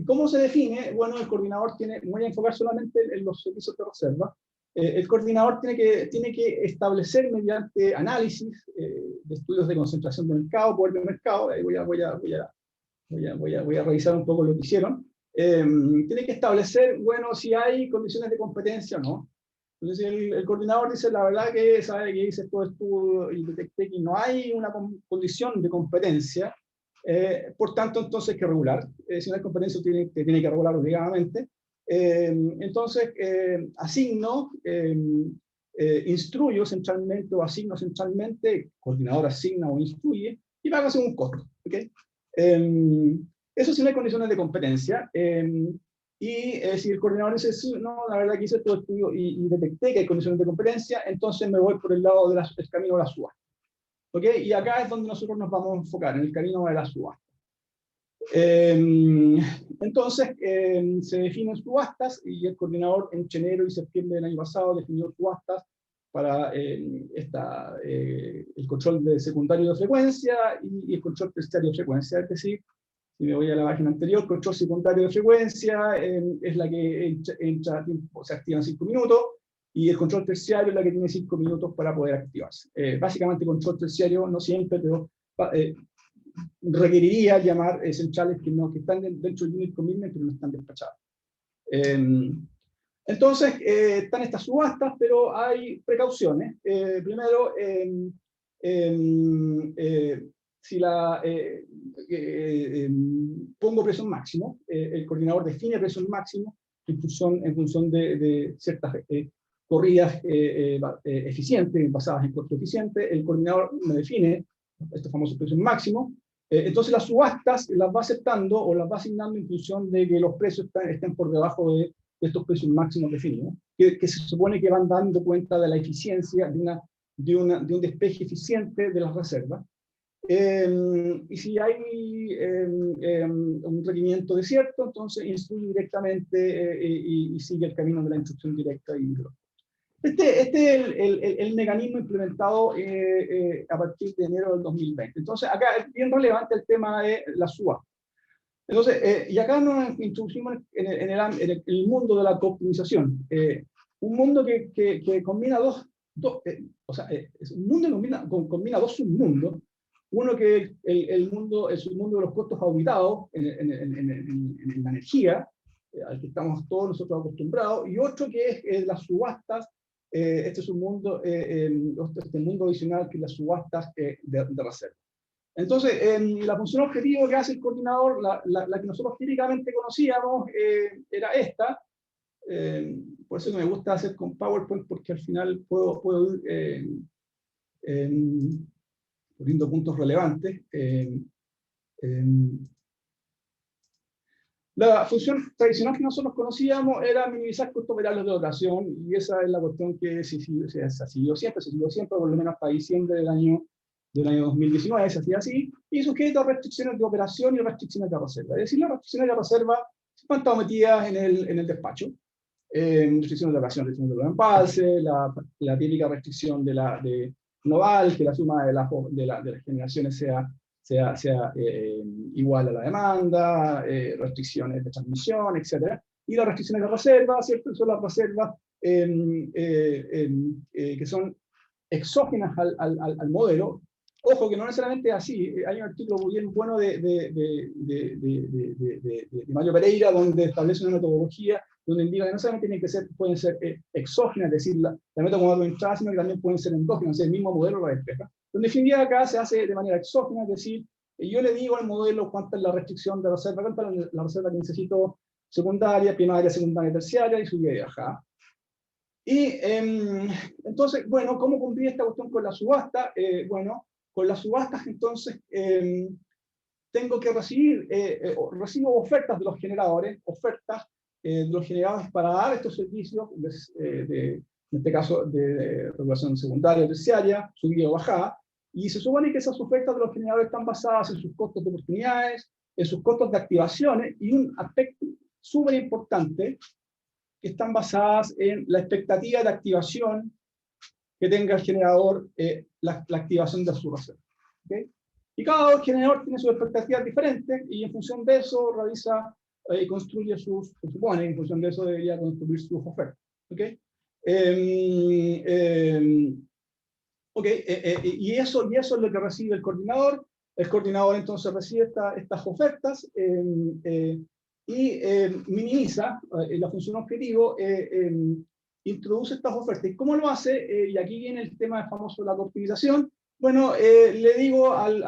¿Cómo se define? Bueno, el coordinador tiene, voy a enfocar solamente en los servicios de reserva. El coordinador tiene que establecer mediante análisis de estudios de concentración de mercado, poder de mercado, voy a revisar un poco lo que hicieron. Tiene que establecer, bueno, si hay condiciones de competencia o no. Entonces el coordinador dice, la verdad que sabe que hice todo estudio y detecté que no hay una condición de competencia, por tanto, entonces hay que regular. Si no hay competencia, tiene que regular obligadamente. Entonces, asigno, instruyo centralmente o asigno centralmente, el coordinador asigna o instruye, y paga según un costo. ¿Okay? Eso sí no hay condiciones de competencia. Y si el coordinador dice, sí, no, la verdad que hice todo estudio y detecté que hay condiciones de competencia, entonces me voy por el lado del camino de la subasta. ¿Okay? Y acá es donde nosotros nos vamos a enfocar, en el camino de la subasta. Entonces, se definen subastas y el coordinador en enero y septiembre del año pasado definió subastas para el control de secundario de frecuencia y el control terciario de frecuencia. Es decir, si me voy a la página anterior, control secundario de frecuencia es la que se activa en 5 minutos, y el control terciario es la que tiene 5 minutos para poder activarse. Básicamente, control terciario no siempre, pero requeriría llamar centrales que están dentro del unit commitment, pero no están despachadas. Entonces, están estas subastas, pero hay precauciones. Primero, si pongo precio máximo, el coordinador define precio máximo en función de ciertas corridas eficientes, basadas en costo eficiente. El coordinador me define estos famosos precios máximos. Entonces las subastas las va aceptando o las va asignando en función de que los precios estén por debajo de estos precios máximos definidos, que se supone que van dando cuenta de la eficiencia de un despeje eficiente de las reservas. Y si hay un requerimiento desierto, entonces instruye directamente y sigue el camino de la instrucción directa. Este es el mecanismo implementado a partir de enero del 2020. Entonces, acá es bien relevante el tema de la subasta. Entonces, y acá nos introducimos en el mundo de la cooptimización. Un mundo que combina es un mundo que combina dos submundos. Uno que el submundo de los costos auditados en la energía, al que estamos todos nosotros acostumbrados, y otro que es las subastas. Este es un mundo, este mundo adicional que es las subastas de reserva. Entonces, la función objetivo que hace el coordinador, la que nosotros típicamente conocíamos, era esta. Por eso me gusta hacer con PowerPoint, porque al final puedo ir poniendo puntos relevantes. La función tradicional que nosotros conocíamos era minimizar costos variables de operación, y esa es la cuestión que se siguió siempre, por lo menos hasta diciembre del año 2019, se hacía así, y sujeto a restricciones de operación y restricciones de reserva. Es decir, las restricciones de reserva han estado metidas en el despacho. Restricciones de operación, restricciones de empalce, la típica restricción de Noval, que la suma de las generaciones sea igual a la demanda, restricciones de transmisión, etc. Y las restricciones de reserva, ¿cierto? Son las reservas que son exógenas al modelo. Ojo, que no necesariamente es así. Hay un artículo muy bueno de Mario Pereira, donde establece una metodología donde indica que no solamente pueden ser exógenas, es decir, la metodología de entrada, sino que también pueden ser endógenas, el mismo modelo lo despeja. En definitiva, acá se hace de manera exógena, es decir, yo le digo al modelo cuánta es la restricción de reserva, cuánta es la reserva que necesito secundaria, primaria, secundaria, terciaria, y subida y bajada. Y entonces, bueno, ¿cómo cumplir esta cuestión con la subasta? Bueno, con las subastas, entonces, tengo que recibo ofertas de los generadores, para dar estos servicios, en este caso de regulación secundaria o terciaria, subida o bajada, y se supone que esas ofertas de los generadores están basadas en sus costos de oportunidades, en sus costos de activaciones, y un aspecto súper importante, que están basadas en la expectativa de activación que tenga el generador, la activación de su reserva. ¿Okay? Y cada generador tiene sus expectativas diferentes, y en función de eso realiza construye se supone, en función de eso debería construir sus ofertas. ¿Ok? Y eso es lo que recibe el coordinador. El coordinador entonces recibe estas ofertas y minimiza la función objetivo, introduce estas ofertas. ¿Y cómo lo hace? Y aquí viene el tema famoso de la optimización. Bueno, le digo al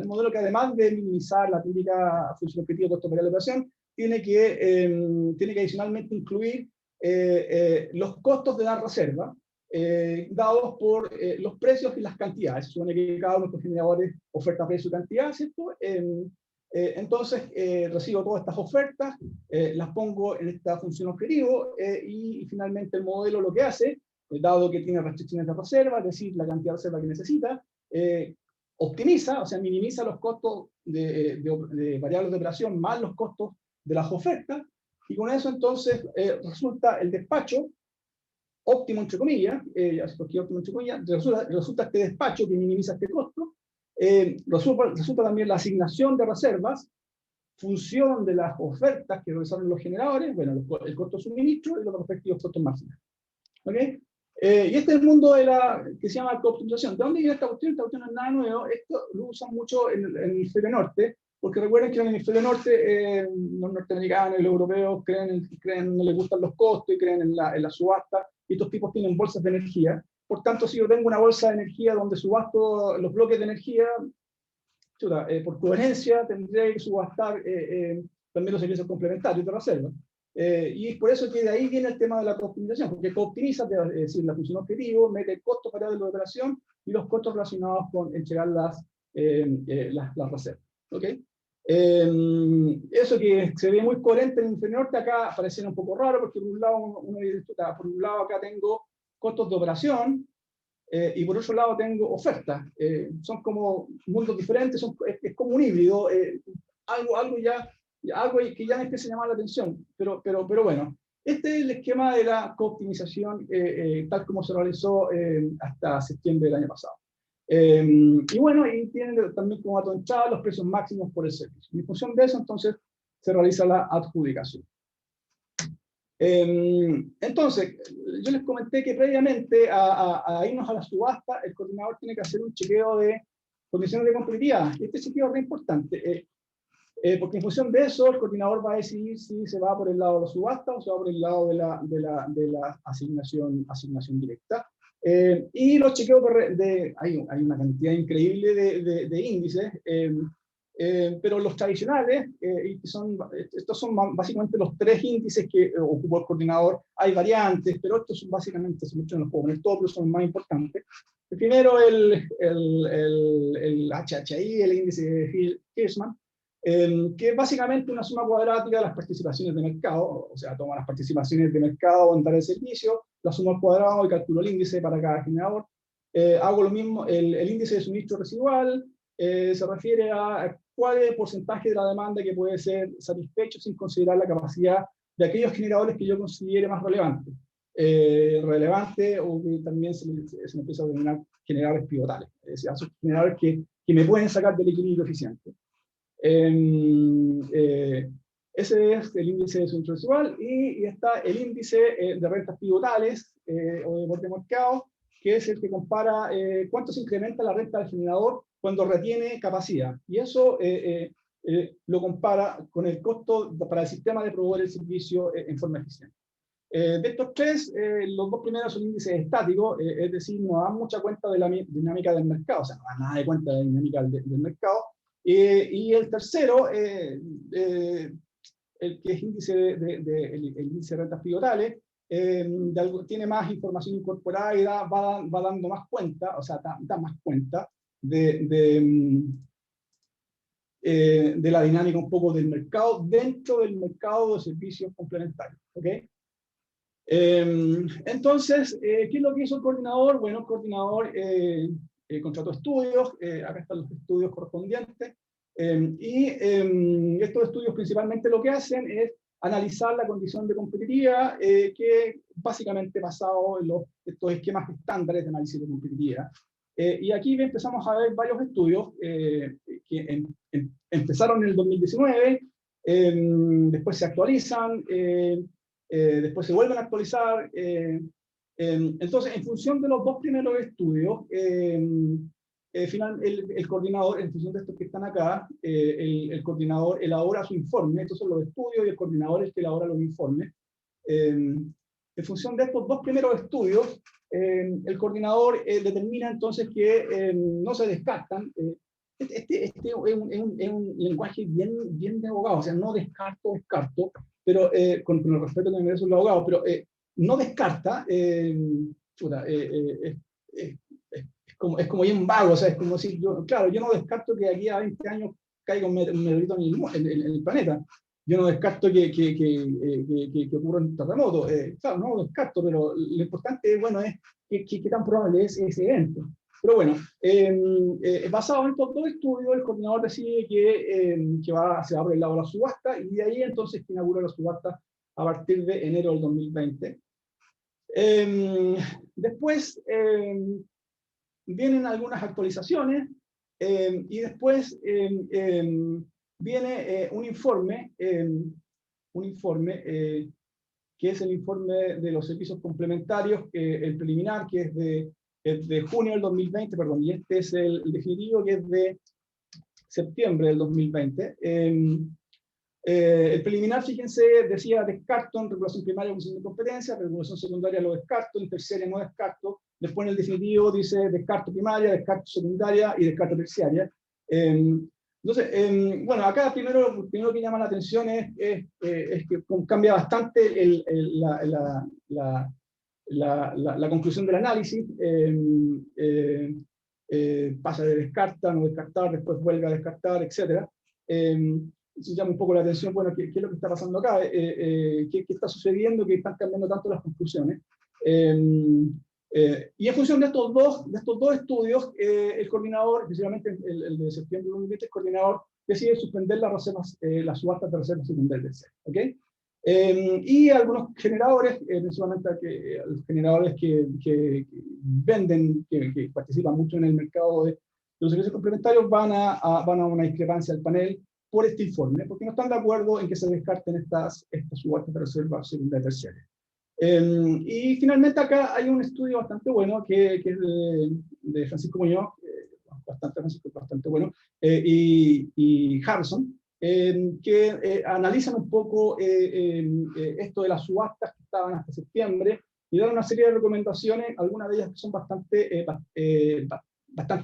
modelo que además de minimizar la típica función objetivo, costo variable de operación, tiene que adicionalmente incluir los costos de la reserva, dados por los precios y las cantidades. Se supone que cada uno de los generadores oferta precio y cantidad, ¿cierto? Entonces, recibo todas estas ofertas, las pongo en esta función objetivo y finalmente el modelo lo que hace, dado que tiene restricciones de reserva, es decir, la cantidad de reserva que necesita, optimiza, o sea, minimiza los costos de variables de operación más los costos de las ofertas, y con eso entonces resulta el despacho óptimo, entre comillas, porque óptimo, entre comillas, resulta este despacho que minimiza este costo, resulta también la asignación de reservas, función de las ofertas que realizaron los generadores, bueno, el costo de suministro y los respectivos costos máximos. ¿Ok? Y este es el mundo que se llama cooptimización. ¿De dónde viene esta cuestión? Esta cuestión no es nada nuevo. Esto lo usan mucho en el hemisferio norte, porque recuerden que en el hemisferio norte los norteamericanos y los europeos no les gustan los costos y creen en la subasta, y estos tipos tienen bolsas de energía. Por tanto, si yo tengo una bolsa de energía donde subasto los bloques de energía, por coherencia tendría que subastar también los servicios complementarios de reserva. Y es por eso que de ahí viene el tema de la cooptimización, porque cooptimiza, es decir, la función objetivo, mete el costo variable de la operación y los costos relacionados con entregar las reservas. ¿Okay? Eso que se ve muy coherente en el hemisferio norte, acá parece un poco raro, porque por un lado acá tengo costos de operación, y por otro lado tengo ofertas. Son como mundos diferentes, es como un híbrido, algo que ya me empieza a llamar la atención, pero bueno, este es el esquema de la cooptimización tal como se realizó hasta septiembre del año pasado. Y bueno, y tienen también como dato de entrada los precios máximos por el servicio. Y en función de eso, entonces, se realiza la adjudicación. Entonces, yo les comenté que previamente a irnos a la subasta, el coordinador tiene que hacer un chequeo de condiciones de competitividad. Y este chequeo es muy importante, porque en función de eso, el coordinador va a decidir si se va por el lado de la subasta o se va por el lado de la asignación directa. Y los chequeos hay una cantidad increíble de índices, pero los tradicionales, estos son básicamente los tres índices que ocupó el coordinador. Hay variantes, pero estos son básicamente, no los puedo poner todos, pero son los más importantes. El primero, el HHI, el índice de Hirschman, que es básicamente una suma cuadrática de las participaciones de mercado, o sea, toma las participaciones de mercado en tal servicio, la suma al cuadrado y calculo el índice para cada generador. Hago lo mismo, el índice de suministro residual se refiere a cuál es el porcentaje de la demanda que puede ser satisfecho sin considerar la capacidad de aquellos generadores que yo considere más relevantes. O que también se empieza a denominar generadores pivotales, es decir, esos generadores que me pueden sacar del equilibrio eficiente. Ese es el índice de suministro residual, y está el índice de rentas pivotales o de borde mercado, que es el que compara cuánto se incrementa la renta del generador cuando retiene capacidad, y eso lo compara con el costo para el sistema de proveer el servicio en forma eficiente. De estos tres, los dos primeros son índices estáticos, es decir, no dan mucha cuenta de la dinámica del mercado, o sea, no dan nada de cuenta de la dinámica del mercado. Y el tercero, el que es el índice de rentas pivotales, tiene más información incorporada y va dando más cuenta, o sea, da más cuenta de la dinámica un poco del mercado dentro del mercado de servicios complementarios. ¿Okay? Entonces, ¿qué es lo que hizo el coordinador? Bueno, el coordinador contrató estudios, acá están los estudios correspondientes, y estos estudios principalmente lo que hacen es analizar la condición de competitividad, que básicamente basado en estos esquemas estándares de análisis de competitividad. Y aquí empezamos a ver varios estudios que empezaron en el 2019, después se actualizan, después se vuelven a actualizar. Entonces, en función de los dos primeros estudios, el coordinador, en función de estos que están acá, el coordinador elabora su informe. Estos son los estudios y el coordinador es el que elabora los informes. En función de estos dos primeros estudios, el coordinador determina entonces que no se descartan. Este es un lenguaje bien de abogado, o sea, no descarto, pero con el respeto que me merecen los abogados, pero no descarta, es como bien vago, o sea, es como decir, claro, yo no descarto que de aquí a 20 años caiga un meteorito en el planeta. Yo no descarto que ocurra un terremoto. Claro, no lo descarto, pero lo importante, bueno, es qué tan probable es ese evento. Pero bueno, basado en estos dos estudios, el coordinador decide se va a abrir el lado de la subasta, y de ahí entonces se inaugura la subasta a partir de enero del 2020. Después vienen algunas actualizaciones, y después viene un informe que es el informe de los servicios complementarios, el preliminar, que es de junio del 2020, perdón, y este es el definitivo, que es de septiembre del 2020. El preliminar, fíjense, decía descarto en regulación primaria, comisión de competencia, regulación secundaria lo descarto, en terciaria no descarto. Después en el definitivo dice descarto primaria, descarto secundaria y descarto terciaria. Entonces, bueno, acá primero que llama la atención es que cambia bastante la conclusión del análisis. Pasa de descarta, no descartar, después vuelve a descartar, etc. Se llama un poco la atención, bueno, ¿qué es lo que está pasando acá? ¿Qué está sucediendo? Que están cambiando tanto las conclusiones. Y en función de estos dos estudios, el coordinador, especialmente el de septiembre de 2020, el coordinador decide suspender las reservas, las subastas de reservas secundarias, ¿okay? Y algunos generadores, principalmente los generadores que venden, que participan mucho en el mercado de los servicios complementarios, van a una discrepancia al panel por este informe, porque no están de acuerdo en que se descarten estas subastas de reservas secundarias y terciarias. Y finalmente acá hay un estudio bastante bueno que es de Francisco Muñoz, bastante bueno, y Harrison, que analizan un poco esto de las subastas que estaban hasta septiembre y dan una serie de recomendaciones, algunas de ellas que son bastante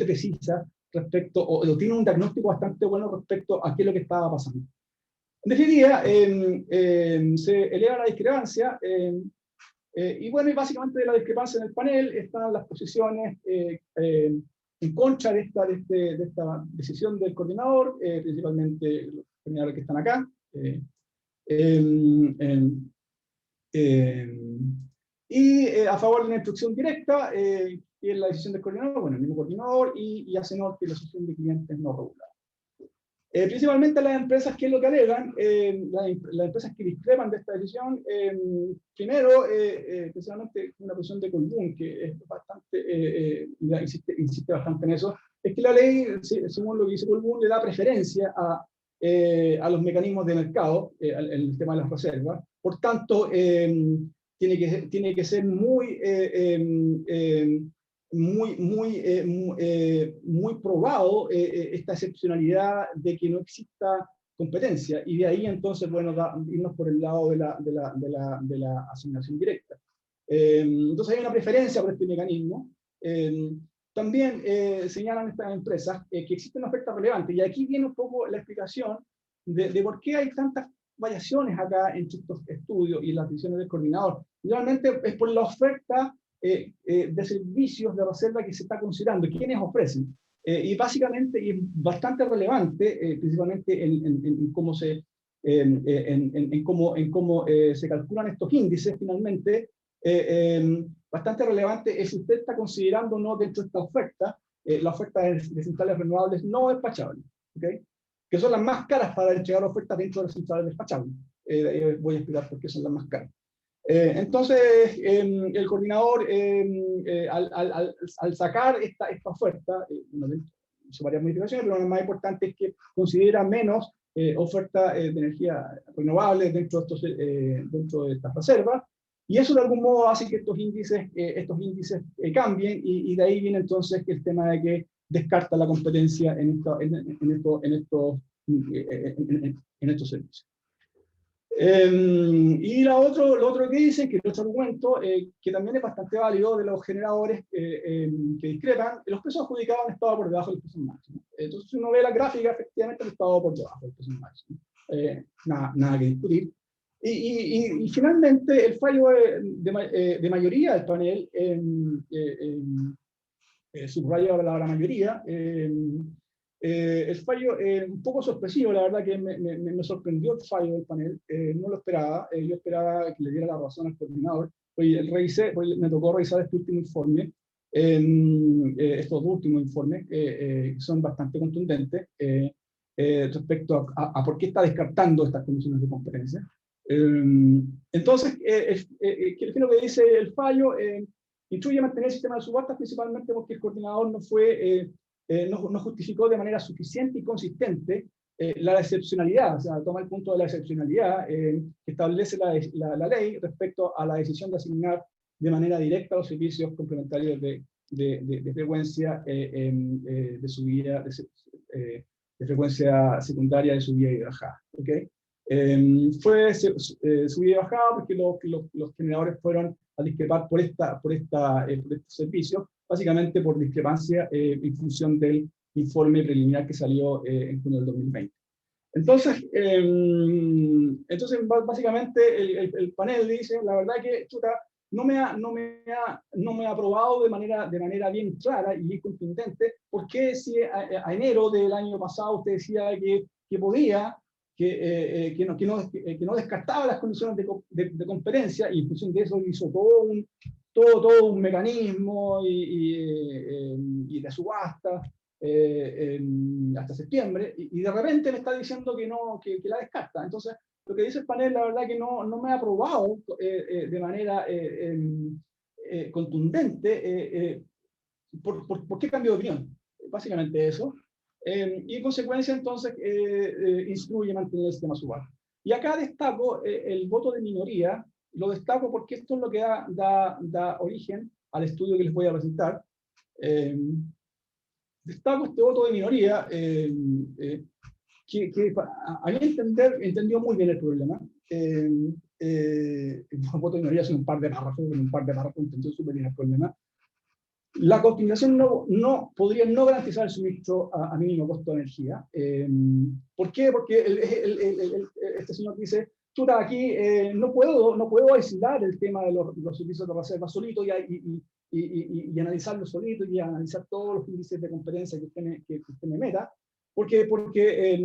precisas respecto, o tienen un diagnóstico bastante bueno respecto a qué es lo que estaba pasando. En definitiva, se eleva la discrepancia, y bueno, y básicamente de la discrepancia en el panel están las posiciones en contra de esta decisión del coordinador, principalmente los coordinadores que están acá. Y a favor de una instrucción directa, que es la decisión del coordinador, bueno, el mismo coordinador, y ACNOR, que es la asociación de clientes no regulados. Principalmente las empresas, ¿qué es lo que alegan? Las empresas que discrepan de esta decisión, primero, principalmente una posición de Colbún, que es bastante, insiste bastante en eso, es que la ley, según lo que dice Colbún, le da preferencia a los mecanismos de mercado, el tema de las reservas. Por tanto, tiene que ser muy probado esta excepcionalidad de que no exista competencia, y de ahí entonces, bueno, irnos por el lado de la asignación directa. Entonces hay una preferencia por este mecanismo. También señalan estas empresas que existen ofertas relevantes, y aquí viene un poco la explicación de por qué hay tantas variaciones acá entre estos estudios y las decisiones del coordinador. Realmente es por la oferta de servicios de reserva que se está considerando, quiénes ofrecen. Y básicamente, y es bastante relevante, principalmente en cómo se calculan estos índices, finalmente, bastante relevante es si usted está considerando o no dentro de esta oferta, la oferta de centrales renovables no despachables, ¿okay? Que son las más caras para entregar ofertas dentro de las centrales despachables. Voy a explicar por qué son las más caras. Entonces, el coordinador, al sacar esta oferta, hizo varias modificaciones, pero lo más importante es que considera menos oferta de energía renovable dentro de estas reservas, y eso de algún modo hace que estos índices cambien, y de ahí viene entonces el tema de que descarta la competencia en estos servicios. Y lo otro que dicen, que el otro argumento, que también es bastante válido de los generadores que discrepan, los precios adjudicados han estado por debajo de los precios máximos. Entonces, si uno ve la gráfica, efectivamente han estado por debajo de los precios máximos. Nada que discutir. Y finalmente, el fallo de mayoría del panel, subrayo la mayoría, el fallo un poco sorpresivo, la verdad que me sorprendió el fallo del panel, no lo esperaba, yo esperaba que le diera la razón al coordinador. Me tocó revisar este último informe, estos dos últimos informes, son bastante contundentes respecto a por qué está descartando estas condiciones de competencia. Entonces, ¿qué es lo que dice el fallo? Instruye mantener el sistema de subastas principalmente porque el coordinador no justificó de manera suficiente y consistente la excepcionalidad, o sea, toma el punto de la excepcionalidad que establece la ley respecto a la decisión de asignar de manera directa los servicios complementarios de frecuencia de subida, de frecuencia secundaria de subida y bajada. ¿Okay? Fue subida y bajada porque los generadores fueron a discrepar por estos servicios, básicamente por discrepancia en función del informe preliminar que salió en junio del 2020. Entonces básicamente el panel dice, la verdad que chuta, no me ha aprobado de manera bien clara y contundente, porque si a enero del año pasado usted decía que podía, que no descartaba las condiciones de competencia, y en función de eso hizo todo un mecanismo y de subasta hasta septiembre, y de repente me está diciendo que la descarta. Entonces, lo que dice el panel, la verdad que no me ha aprobado de manera contundente. ¿Por qué cambio de opinión? Básicamente eso. Y en consecuencia, entonces, instruye mantener el sistema subasta. Y acá destaco el voto de minoría. Lo destaco porque esto es lo que da origen al estudio que les voy a presentar. Destaco este voto de minoría que a mi entender entendió muy bien el problema. El voto de minoría son un par de párrafos, entendió súper bien el problema. La optimización podría no garantizar el suministro a mínimo costo de energía. ¿Por qué? Porque este señor dice, chuta, aquí no puedo aislar el tema de los servicios de reserva solito y analizarlo solito y analizar todos los índices de competencia que usted me meta, porque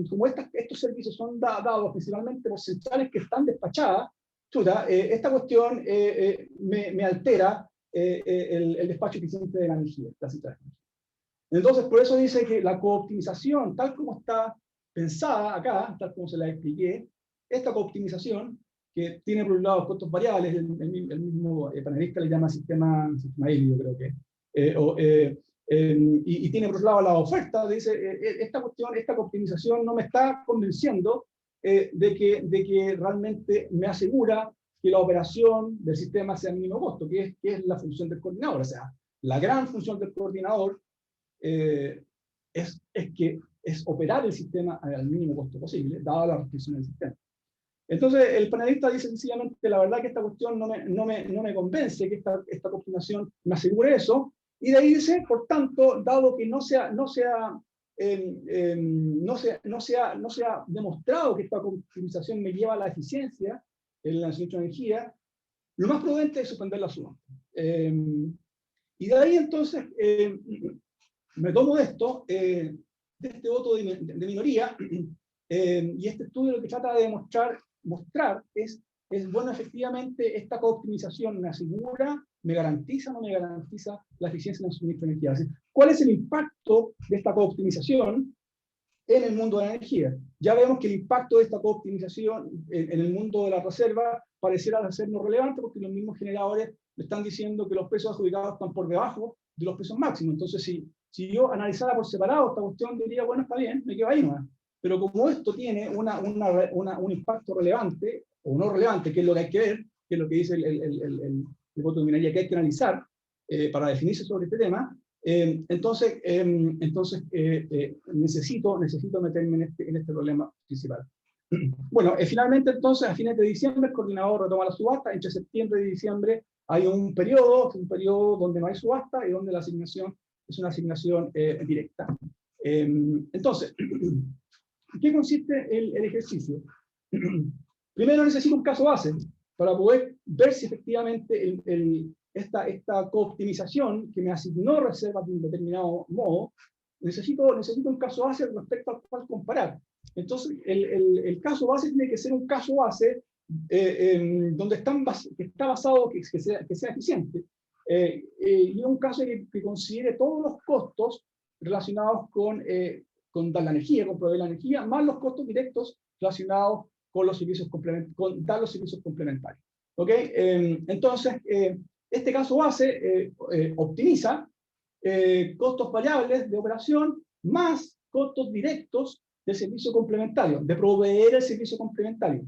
como estos servicios son dados principalmente por centrales que están despachadas, chuta, esta cuestión me altera el despacho eficiente de la energía, la central. Entonces, por eso dice que la cooptimización, tal como está pensada acá, tal como se la expliqué, esta cooptimización, que tiene por un lado costos variables, el mismo panelista le llama sistema híbrido, creo que, y tiene por otro lado la oferta, dice, esta cooptimización no me está convenciendo de que realmente me asegura que la operación del sistema sea a mínimo costo, que es la función del coordinador. O sea, la gran función del coordinador es operar el sistema al mínimo costo posible, dada la restricción del sistema. Entonces, el panelista dice sencillamente, la verdad que esta cuestión no me convence, que esta coordinación me asegure eso, y de ahí dice, por tanto, dado que no se ha demostrado que esta optimización me lleva a la eficiencia en la suministro de energía, lo más prudente es suspender la subasta. Y de ahí entonces me tomo de este voto de minoría, y este estudio lo que trata de mostrar es, bueno, efectivamente esta cooptimización me asegura, me garantiza o no me garantiza la eficiencia en el suministro de energía. ¿Cuál es el impacto de esta cooptimización en el mundo de la energía? Ya vemos que el impacto de esta cooptimización en el mundo de la reserva pareciera ser no relevante, porque los mismos generadores me están diciendo que los precios adjudicados están por debajo de los precios máximos. Entonces, si yo analizara por separado esta cuestión, diría, bueno, está bien, me quedo ahí nomás. pero como esto tiene un impacto relevante, o no relevante, que es lo que hay que ver, que es lo que dice el voto de minería que hay que analizar para definirse sobre este tema, entonces necesito meterme en este problema principal. Bueno, finalmente entonces, a fines de diciembre, el coordinador retoma la subasta. Entre septiembre y diciembre hay un periodo donde no hay subasta y donde la asignación es una asignación directa. Entonces, ¿en qué consiste el ejercicio? Primero necesito un caso base para poder ver si efectivamente esta cooptimización que me asignó reservas de un determinado modo, necesito un caso base respecto al cual comparar. Entonces, el caso base tiene que ser un caso base donde que está basado, que sea eficiente, y un caso que considere todos los costos relacionados con dar la energía, con proveer la energía, más los costos directos relacionados con los servicios dar los servicios complementarios. ¿Ok? Entonces, este caso base optimiza costos variables de operación más costos directos del servicio complementario, de proveer el servicio complementario.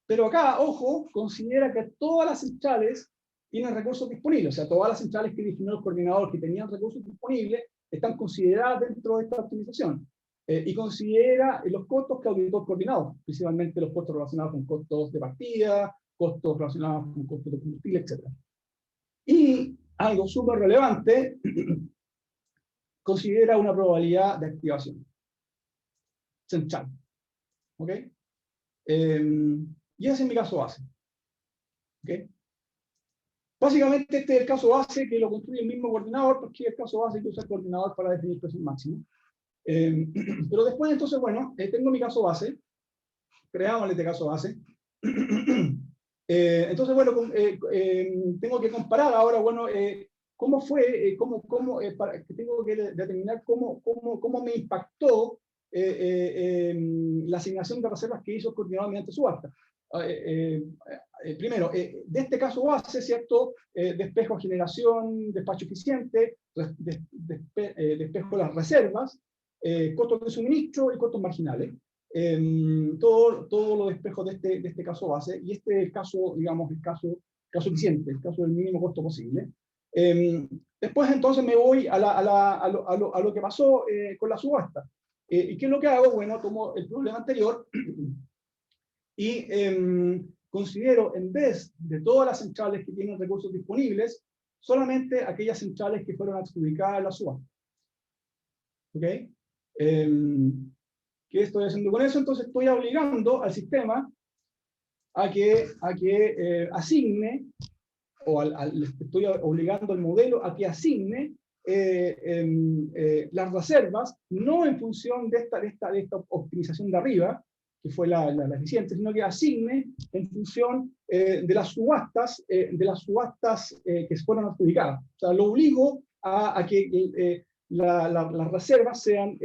Pero acá, ojo, considera que todas las centrales tienen recursos disponibles, o sea, todas las centrales que definió el coordinador que tenían recursos disponibles están consideradas dentro de esta optimización. Y considera los costos que auditó el coordinador, principalmente los costos relacionados con costos de partida, costos relacionados con costos de combustible, etc. Y algo súper relevante, considera una probabilidad de activación central. ¿Ok? Y ese es mi caso base. ¿Ok? Básicamente este es el caso base que lo construye el mismo coordinador, porque es el caso base que usa el coordinador para definir presión máxima. Pero después, entonces, bueno, tengo mi caso base, creamos este caso base. Entonces, bueno, tengo que comparar ahora, bueno, cómo fue, tengo que determinar cómo me impactó la asignación de reservas que hizo el coordinador mediante subasta. Primero, de este caso base, ¿cierto? Despejo, generación, despacho eficiente, despejo de las reservas, costos de suministro y costos marginales. Todo lo despejo de este caso base, y este es el caso, digamos, el caso eficiente, el caso del mínimo costo posible. Después entonces me voy a lo que pasó con la subasta. ¿Y qué es lo que hago? Bueno, tomo el problema anterior y considero, en vez de todas las centrales que tienen recursos disponibles, solamente aquellas centrales que fueron adjudicadas a la subasta. ¿Ok? ¿Qué estoy haciendo con eso? Entonces estoy obligando al sistema a que asigne, estoy obligando al modelo a que asigne las reservas, no en función de esta optimización de arriba, que fue la eficiente, sino que asigne en función de las subastas que fueron adjudicadas. O sea, lo obligo a que las reservas sean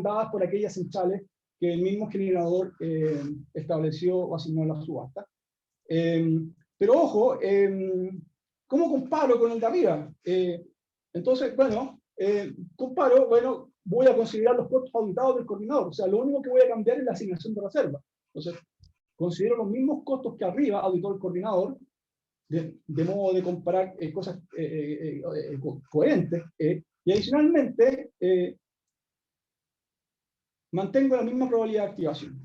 dadas por aquellas centrales que el mismo generador estableció o asignó en la subasta. Pero ojo, ¿cómo comparo con el de arriba? Entonces, bueno, comparo, bueno, voy a considerar los costos auditados del coordinador. O sea, lo único que voy a cambiar es la asignación de reserva. Entonces, considero los mismos costos que arriba auditó el coordinador, de modo de comparar cosas coherentes. Y adicionalmente, mantengo la misma probabilidad de activación.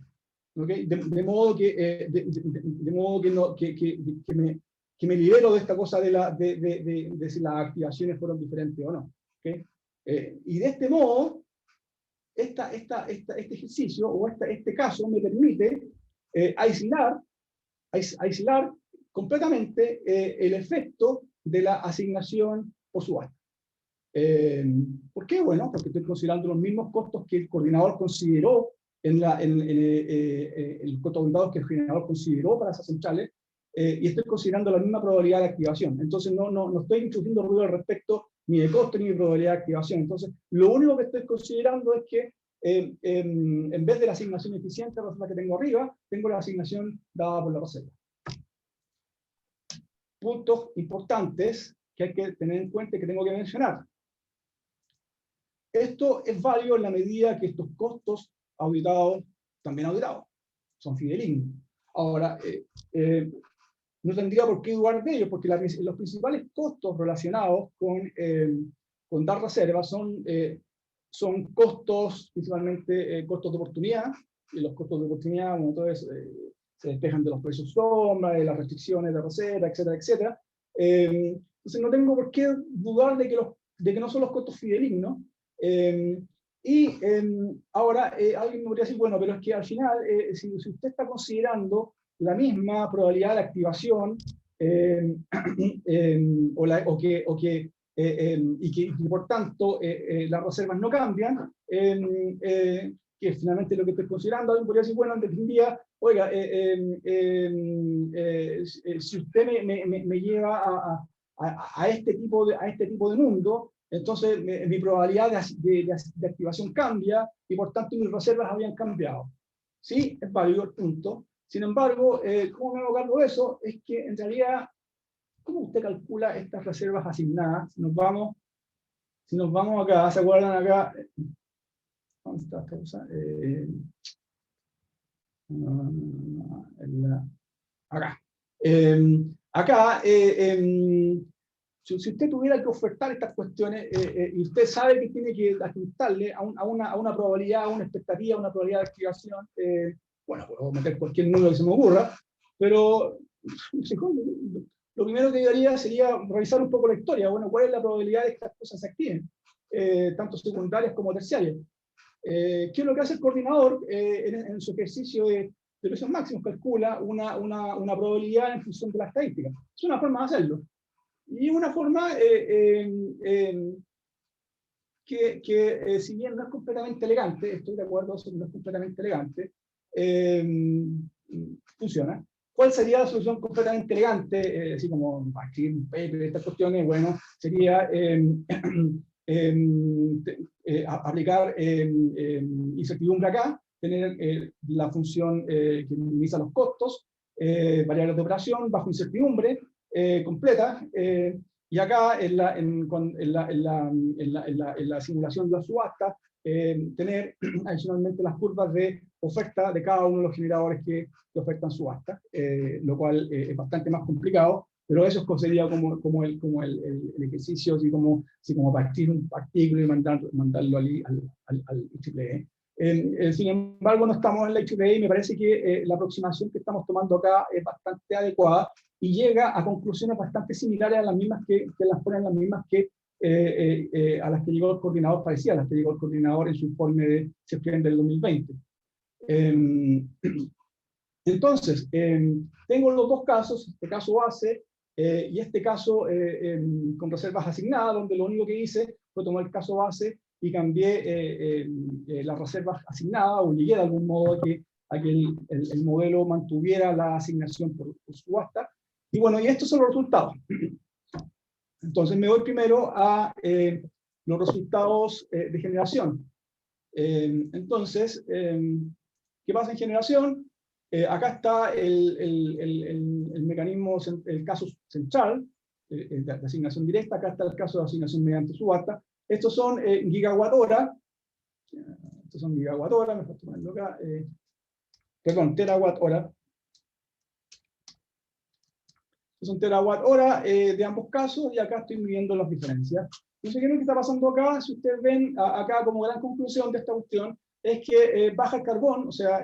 ¿Okay? De modo que me libero de esta cosa de si las activaciones fueron diferentes o no. ¿Okay? Y de este modo, este ejercicio o este caso me permite aislar completamente el efecto de la asignación por subasta. ¿Por qué? Bueno, porque estoy considerando los mismos costos que el coordinador consideró el costo auditado que el coordinador consideró para esas centrales, y estoy considerando la misma probabilidad de activación. Entonces no estoy introduciendo ruido al respecto ni de costo ni de probabilidad de activación. Entonces, lo único que estoy considerando es que en vez de la asignación eficiente, la que tengo arriba, tengo la asignación dada por la reserva. Puntos importantes que hay que tener en cuenta y que tengo que mencionar. Esto es válido en la medida que estos costos auditados, también auditados, son fidedignos. Ahora, no tendría por qué dudar de ellos, porque los principales costos relacionados con dar reservas son costos, principalmente costos de oportunidad, y los costos de oportunidad, bueno, entonces, se despejan de los precios sombra, de las restricciones de reserva, etcétera, etcétera. Entonces no tengo por qué dudar de que no son los costos fidedignos. Ahora alguien me podría decir, bueno, pero es que al final, si usted está considerando la misma probabilidad de activación y que por tanto las reservas no cambian, que finalmente lo que estoy considerando, alguien podría decir, bueno, en definitiva, oiga, si usted me lleva a este tipo de mundo, entonces mi probabilidad de activación cambia y por tanto mis reservas habían cambiado. Sí, es válido el punto. Sin embargo, ¿cómo me hago cargo de eso? Es que en realidad, ¿cómo usted calcula estas reservas asignadas? Si nos vamos acá, ¿se acuerdan acá? ¿Dónde está esta cosa? Acá. Acá, si usted tuviera que ofertar estas cuestiones y usted sabe que tiene que ajustarle a una probabilidad, a una expectativa, a una probabilidad de activación, bueno, puedo meter cualquier número que se me ocurra, pero lo primero que yo haría sería revisar un poco la historia. Bueno, ¿cuál es la probabilidad de que estas cosas se activen? Tanto secundarias como terciarias. ¿Qué es lo que hace el coordinador en su ejercicio de precios máximos? Calcula una probabilidad en función de la estadística. Es una forma de hacerlo. Y una forma que si bien no es completamente elegante, estoy de acuerdo, no es completamente elegante, funciona. ¿Cuál sería la solución completamente elegante? Así como aquí un paper, estas cuestiones, bueno, sería aplicar incertidumbre acá, tener la función que minimiza los costos, variables de operación bajo incertidumbre completa, y acá en la simulación de la subasta, tener adicionalmente las curvas de oferta de cada uno de los generadores que ofertan subasta, lo cual es bastante más complicado, pero eso sería como el ejercicio, así como partir un artículo y mandarlo al IEEE. Sin embargo, no estamos en la IEEE y me parece que la aproximación que estamos tomando acá es bastante adecuada y llega a conclusiones bastante similares a las mismas que las ponen las mismas que a las que llegó el coordinador, parecía a las que llegó el coordinador en su informe de septiembre del 2020. Entonces, tengo los dos casos, este caso base y este caso con reservas asignadas, donde lo único que hice fue tomar el caso base y cambié las reservas asignadas, o llegué de algún modo a que el modelo mantuviera la asignación por subasta. Y bueno, y estos son los resultados. Entonces me voy primero a los resultados de generación. Entonces, ¿qué pasa en generación? Acá está el mecanismo, el caso central de asignación directa. Acá está el caso de asignación mediante subasta. Estos son gigawatt hora. Estos son gigawatt hora, me falta ponerlo acá. Perdón, terawatt hora. Es un terawatt hora de ambos casos, y acá estoy midiendo las diferencias. Entonces, ¿qué es lo que está pasando acá? Si ustedes ven acá como gran conclusión de esta cuestión, es que baja el carbón, o sea,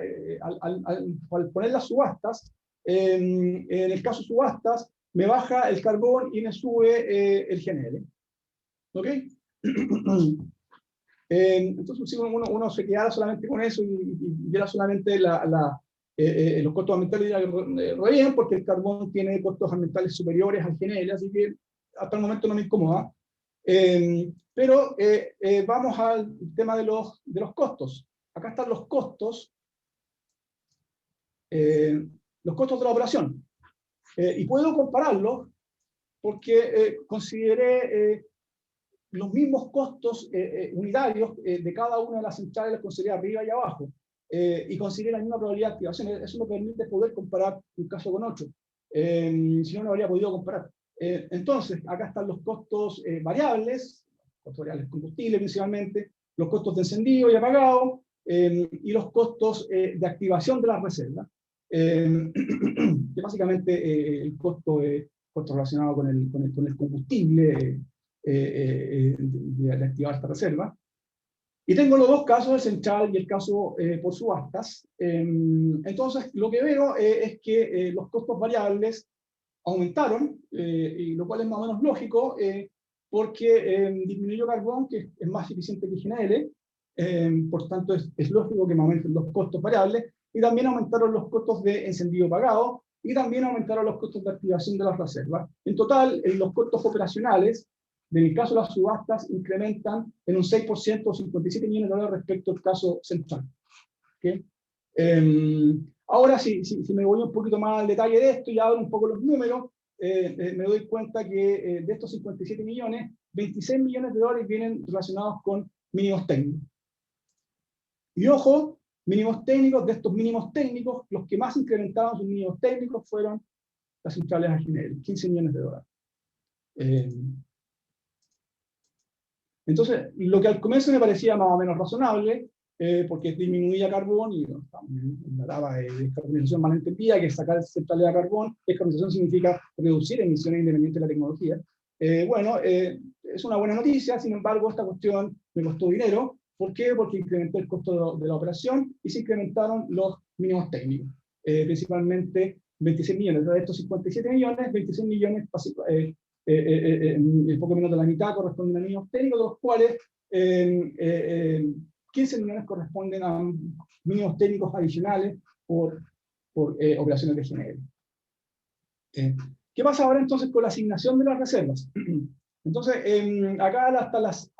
al poner las subastas, en el caso subastas, me baja el carbón y me sube el GNL. ¿Ok? Entonces, si uno se quedara solamente con eso y viera solamente los costos ambientales, re bien, porque el carbón tiene costos ambientales superiores al GNL, así que hasta el momento no me incomoda. Pero vamos al tema de los costos. Acá están los costos de la operación. Y puedo compararlos porque consideré los mismos costos unitarios de cada una de las centrales, los consideré arriba y abajo. Y consideré la misma probabilidad de activación. Eso me permite poder comparar un caso con otro. Si no, no habría podido comparar. Entonces, acá están los costos variables, combustible principalmente, los costos de encendido y apagado, y los costos de activación de las reservas, que básicamente el costo relacionado con el combustible de activar esta reserva. Y tengo los dos casos, el central y el caso por subastas. Entonces, lo que veo es que los costos variables aumentaron, y lo cual es más o menos lógico, porque disminuyó carbón, que es más eficiente que GNL, por tanto es lógico que me aumenten los costos variables, y también aumentaron los costos de encendido pagado, y también aumentaron los costos de activación de las reservas. En total, los costos operacionales, en el caso de las subastas, incrementan en un 6% o 57 millones de dólares respecto al caso central. ¿Okay? Ahora, si me voy un poquito más al detalle de esto y abro un poco los números, me doy cuenta que de estos 57 millones, 26 millones de dólares vienen relacionados con mínimos técnicos. Y ojo, mínimos técnicos, de estos mínimos técnicos, los que más incrementaron sus mínimos técnicos fueron las centrales a GNL, 15 millones de dólares. Entonces, lo que al comienzo me parecía más o menos razonable, porque disminuía carbón y en la etapa de descarbonización más entendida, que es sacar centrales a carbón. Descarbonización significa reducir emisiones independientes de la tecnología. Es una buena noticia, sin embargo, esta cuestión me costó dinero. ¿Por qué? Porque incrementó el costo de la operación y se incrementaron los mínimos técnicos, principalmente 26 millones. De estos 57 millones, 26 millones, poco menos de la mitad corresponden a mínimos técnicos, de los cuales 15 millones corresponden a mínimos técnicos adicionales por operaciones de GNL. ¿Qué pasa ahora entonces con la asignación de las reservas? Entonces, acá están las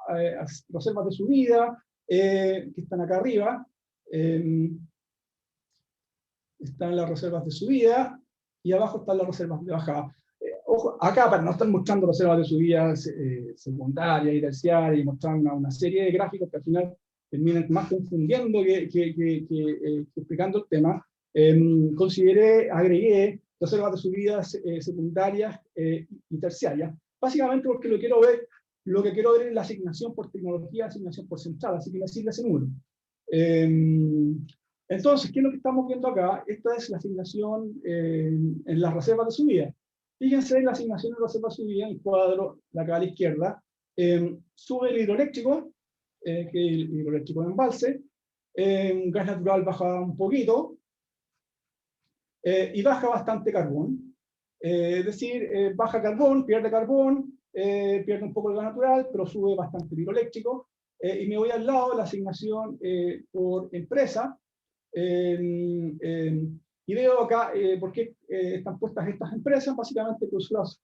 reservas de subida, que están acá arriba. Están las reservas de subida, y abajo están las reservas de bajada. Ojo, acá, para no estar mostrando reservas de subida secundaria y terciaria, y mostrar una serie de gráficos que al final terminan más confundiendo que explicando el tema, agregué reservas de subidas secundarias y terciarias, básicamente porque lo que quiero ver es la asignación por tecnología, asignación por central, así que me sirve ese número. Entonces, ¿qué es lo que estamos viendo acá? Esta es la asignación en las reservas de subida. Fíjense en la asignación de reservas de subida, en el cuadro de acá a la izquierda, sube el hidroeléctrico, que es el hidroeléctrico de embalse, gas natural baja un poquito, y baja bastante carbón. Es decir, baja carbón, pierde un poco el gas natural, pero sube bastante el hidroeléctrico. Y me voy al lado de la asignación por empresa, y veo acá por qué están puestas estas empresas, básicamente pues las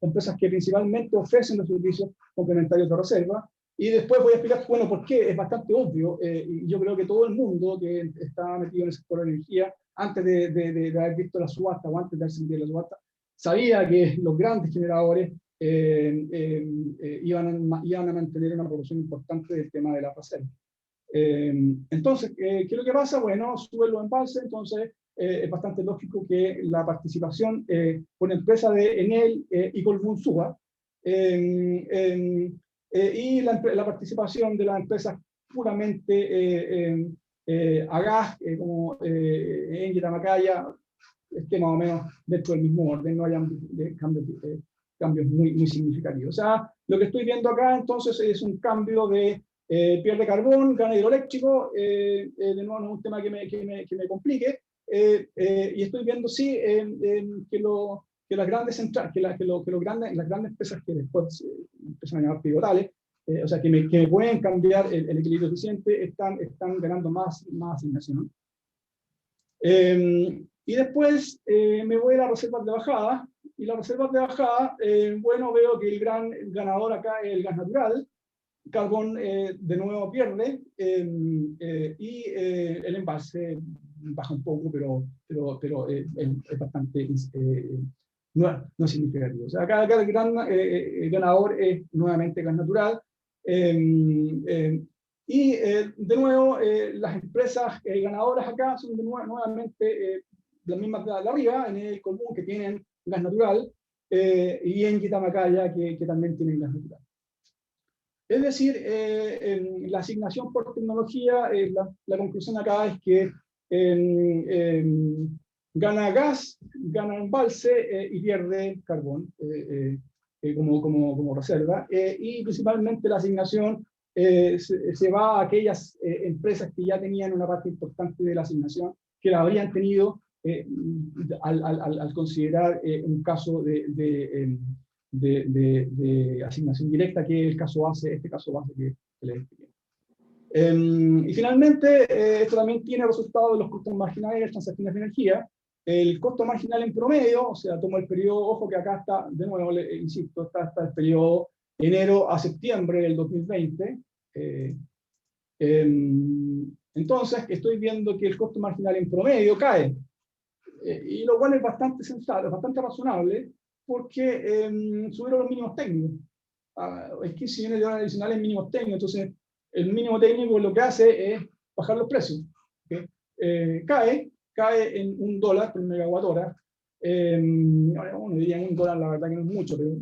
empresas que principalmente ofrecen los servicios complementarios de reserva. Y después voy a explicar, bueno, por qué. Es bastante obvio, y yo creo que todo el mundo que está metido en el sector de energía, antes de haber visto la subasta o antes de haber sentido la subasta, sabía que los grandes generadores iban a mantener una proporción importante del tema de la reserva. Entonces, ¿qué es lo que pasa? Bueno, sube los embalses, entonces es bastante lógico que la participación con empresa de Enel y Colbún suba, y la participación de las empresas puramente a gas, como Engie, Tamacaya, esté más o menos dentro del mismo orden, no hayan cambios muy significativos. O sea, lo que estoy viendo acá entonces es un cambio de pierde carbón, gana hidroeléctrico, de nuevo no es un tema que me complique, y estoy viendo sí que las grandes centrales, las grandes empresas que después empiezan a llamar pivotales, o sea, que me pueden cambiar el equilibrio eficiente, están ganando más asignación. Y después me voy a las reservas de bajada, y las reservas de bajada, bueno, veo que el gran ganador acá es el gas natural. Carbón de nuevo pierde, y el embalse baja un poco, pero es bastante no significativo. O sea, acá el gran ganador es nuevamente gas natural. Y de nuevo, las empresas ganadoras acá son nuevamente las mismas de arriba, en el común, que tienen gas natural, y en Tamacaya, que también tienen gas natural. Es decir, la asignación por tecnología, la conclusión acá es que gana gas, gana embalse y pierde carbón como reserva. Y principalmente la asignación se va a aquellas empresas que ya tenían una parte importante de la asignación, que la habrían tenido al considerar un caso de asignación directa, que es el caso base, este caso base que les expliqué. Y finalmente, esto también tiene resultados de los costos marginales de las transacciones de energía. El costo marginal en promedio, o sea, tomo el periodo, ojo que acá está, de nuevo, insisto, está el periodo enero a septiembre del 2020. Entonces, estoy viendo que el costo marginal en promedio cae, y lo cual es bastante sensato, es bastante razonable, porque subieron los mínimos técnicos. Es 15 millones de dólares adicionales en mínimos técnicos, entonces el mínimo técnico lo que hace es bajar los precios. ¿Okay? Cae en $1 por megawatt hora. Uno diría en $1, la verdad que no es mucho, pero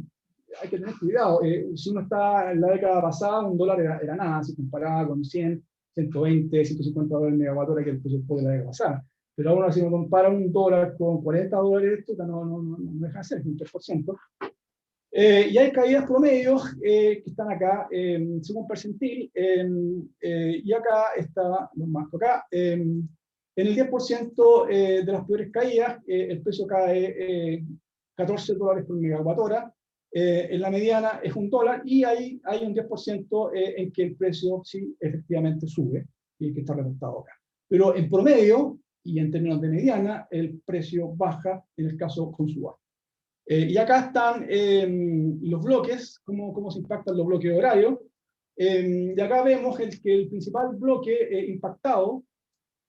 hay que tener cuidado. Si uno está en la década pasada, $1 era nada, si comparaba con 100, 120, 150 dólares el megawatt hora, que el precio de la década pasada. Pero ahora si uno compara $1 con $40, esto no deja de ser un 3%. Y hay caídas promedios que están acá según percentil, y acá está, lo marco acá, en el 10% de las peores caídas, el precio cae $14 por megawatt hora, en la mediana es $1, y hay un 10% en que el precio sí efectivamente sube, y que está reportado acá. Pero en promedio, y en términos de mediana, el precio baja en el caso con subasta. Y acá están los bloques, cómo se impactan los bloques horarios. Y acá vemos que el principal bloque impactado,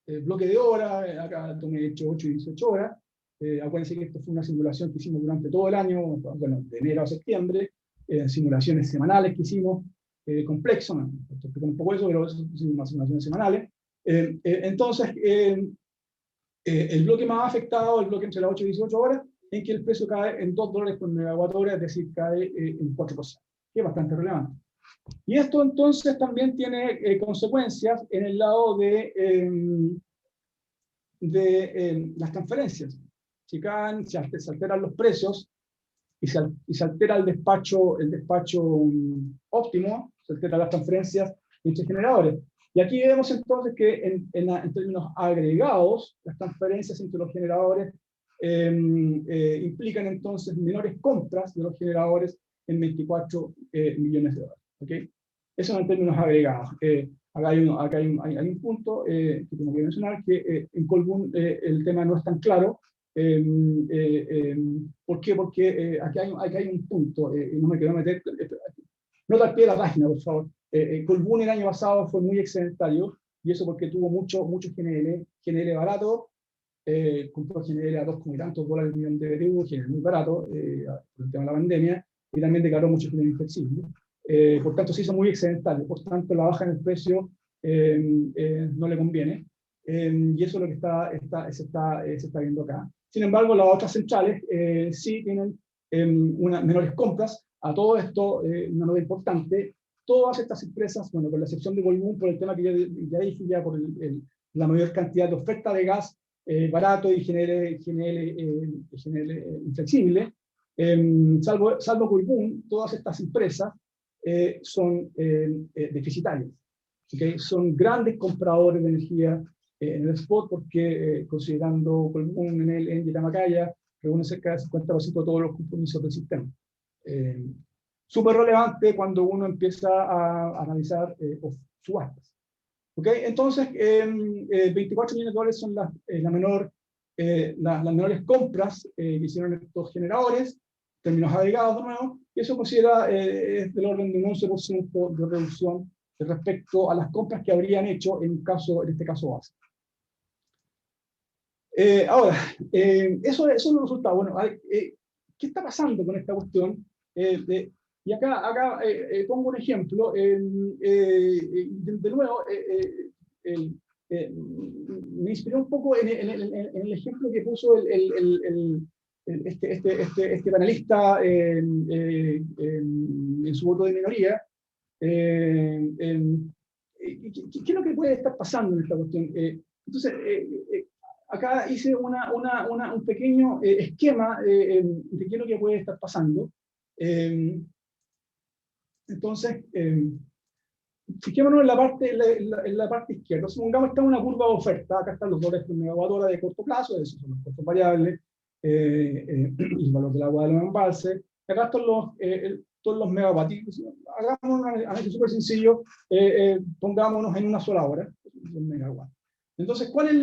el bloque de hora, acá tomé hecho 8 y 18 horas. Acuérdense que esto fue una simulación que hicimos durante todo el año, bueno, de enero a septiembre, simulaciones semanales que hicimos, complexo, no, un poco eso, pero son unas simulaciones semanales. Entonces, el bloque más afectado, el bloque entre las 8 y 18 horas, en que el precio cae en $2 por megawatt hora, es decir, cae en 4%, que es bastante relevante. Y esto entonces también tiene consecuencias en el lado de las transferencias. Si caen, se alteran los precios y se altera el despacho óptimo, se alteran las transferencias entre generadores. Y aquí vemos entonces que en términos agregados, las transferencias entre los generadores implican entonces menores compras de los generadores en 24 millones de dólares. ¿Okay? Eso en términos agregados. Acá hay un punto que tengo que mencionar, que en Colbún el tema no es tan claro. ¿Por qué? Porque aquí hay un punto, no me quiero meter, nota al pie de la página, por favor. Colbún el año pasado fue muy excedentario, y eso porque tuvo mucho GNL barato, compró GNL a $2 y tantos dólares el millón de BTU, GNL muy barato, por el tema de la pandemia, y también declaró mucho GNL inflexible. Por tanto, se hizo muy excedentario, por tanto, la baja en el precio no le conviene, y eso es lo que se está viendo acá. Sin embargo, las otras centrales sí tienen unas menores compras. A todo esto, una nota importante, todas estas empresas, bueno, con la excepción de Colbún, por el tema que ya dije, ya por la mayor cantidad de oferta de gas barato y GNL inflexible, salvo Colbún, todas estas empresas son deficitarias. ¿Okay? Son grandes compradores de energía en el spot, porque considerando Colbún, Enel, Engie y Tamacaya, reúnen cerca del 50% de todos los compromisos del sistema. Súper relevante cuando uno empieza a analizar subastas. ¿Okay? Entonces, 24 millones de dólares son las menores compras que hicieron estos generadores, términos agregados de nuevo, y eso considera es del orden de un 11% de reducción respecto a las compras que habrían hecho en este caso base. Ahora, eso es los resultados. Bueno, ¿qué está pasando con esta cuestión? Y acá pongo un ejemplo. De nuevo, me inspiré un poco en el ejemplo que puso este panelista en su voto de minoría, ¿Qué es lo que puede estar pasando en esta cuestión? Entonces, acá hice un pequeño esquema de qué es lo que puede estar pasando. Entonces, fijémonos en la parte izquierda. Supongamos que está una curva de oferta. Acá están los dólares por megawatt hora de corto plazo, esos son los costos variables, y el valor del agua de los embalses. Acá están todos los megawatts. Hagamos un análisis súper sencillo, pongámonos en una sola hora, un megawatt. Entonces, ¿cuál es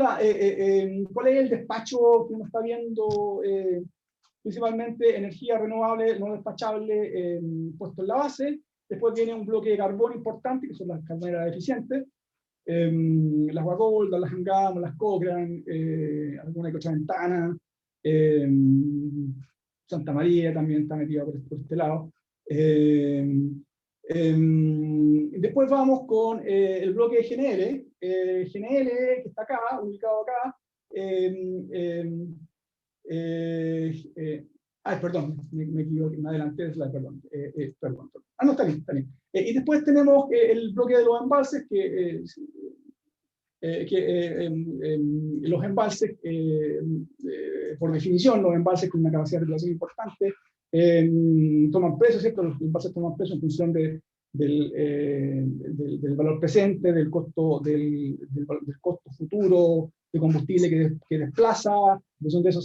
el despacho que uno está viendo? Principalmente energía renovable no despachable puesto en la base. Después viene un bloque de carbón importante, que son las carboneras eficientes, las Guagoldas, las Angamos, las Cochrane, alguna que otra Ventana, Santa María también está metida por este lado. Después vamos con el bloque de GNL, GNL que está acá, ubicado acá. Perdón, me equivoqué, me adelanté, perdón. No, está bien, está bien. Y después tenemos el bloque de los embalses, los embalses, por definición, los embalses con una capacidad de regulación importante, toman peso, ¿cierto? Los embalses toman peso en función del valor presente, del costo futuro de combustible que desplaza. En función de eso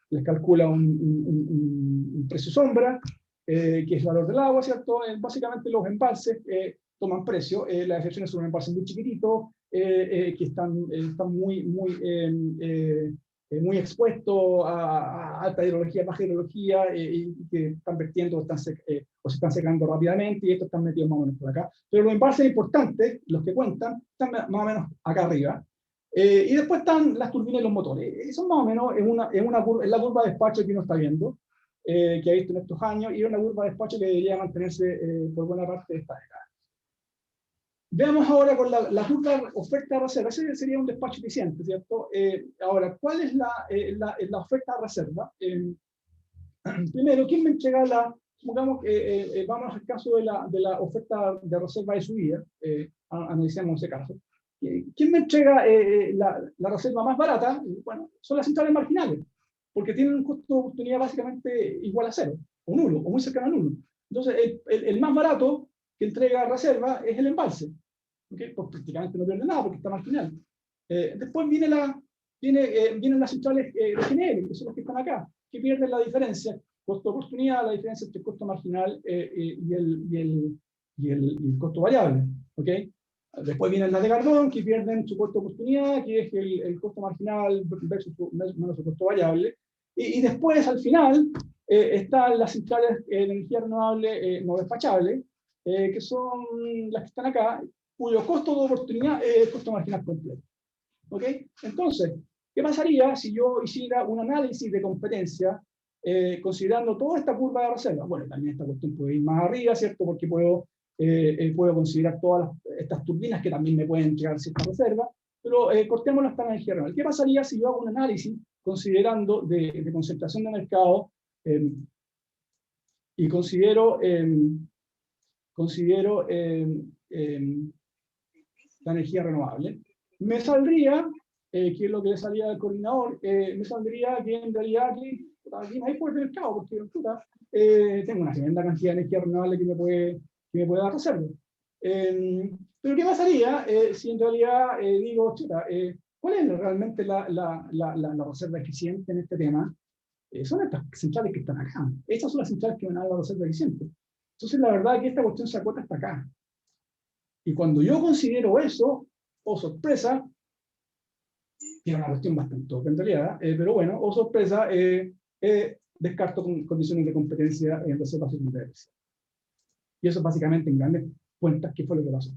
les calcula un precio sombra, que es el valor del agua, ¿cierto? Básicamente los embalses toman precio. Las excepciones son embalses muy chiquititos, que están muy expuestos a alta hidrología, baja hidrología, y que están vertiendo o se están secando rápidamente, y estos están metidos más o menos por acá. Pero los embalses importantes, los que cuentan, están más o menos acá arriba. Y después están las turbinas y los motores. Eso más o menos es la curva de despacho que uno está viendo, que ha visto en estos años, y es una curva de despacho que debería mantenerse por buena parte de esta década. Veamos ahora con la curva oferta-reserva. Ese sería un despacho eficiente, ¿cierto? Ahora, ¿cuál es la oferta-reserva? Primero, ¿quién me entrega supongamos que vamos al caso de la oferta de reserva de subida, analicemos ese caso. ¿Quién me entrega la reserva más barata? Bueno, son las centrales marginales, porque tienen un costo de oportunidad básicamente igual a cero, o nulo, o muy cercano a nulo. Entonces, el más barato que entrega reserva es el embalse, ¿okay? Pues prácticamente no pierde nada porque está marginal. Después vienen las centrales de GNL, que son las que están acá, que pierden la diferencia, costo de oportunidad, la diferencia entre el costo marginal y el costo variable. ¿Okay? Después vienen las de carbón, que pierden su costo de oportunidad, que es el costo marginal versus menos el costo variable. Y después, al final, están las centrales de energía renovable no despachable, que son las que están acá, cuyo costo de oportunidad es el costo marginal completo. ¿Ok? Entonces, ¿qué pasaría si yo hiciera un análisis de competencia considerando toda esta curva de reserva? Bueno, también esta cuestión puede ir más arriba, ¿cierto? Porque puedo considerar todas estas turbinas que también me pueden entregar cierta reserva, pero cortémoslo hasta la energía renovable. ¿Qué pasaría si yo hago un análisis considerando de concentración de mercado y considero la energía renovable? Me saldría, que es lo que le salía al coordinador, me saldría que en realidad aquí no hay poder de mercado, porque tengo una tremenda cantidad de energía renovable que me puede dar reserva. Pero ¿qué pasaría si en realidad digo, ¿cuál es realmente la reserva eficiente en este tema? Son estas centrales que están acá. Estas son las centrales que van a dar la reserva eficiente. Entonces, la verdad es que esta cuestión se acota hasta acá. Y cuando yo considero eso, oh sorpresa, que es una cuestión bastante obvia en realidad, pero bueno, oh sorpresa, descarto con condiciones de competencia en reservas secundarias. Y eso básicamente en grandes cuentas, ¿qué fue lo que pasó?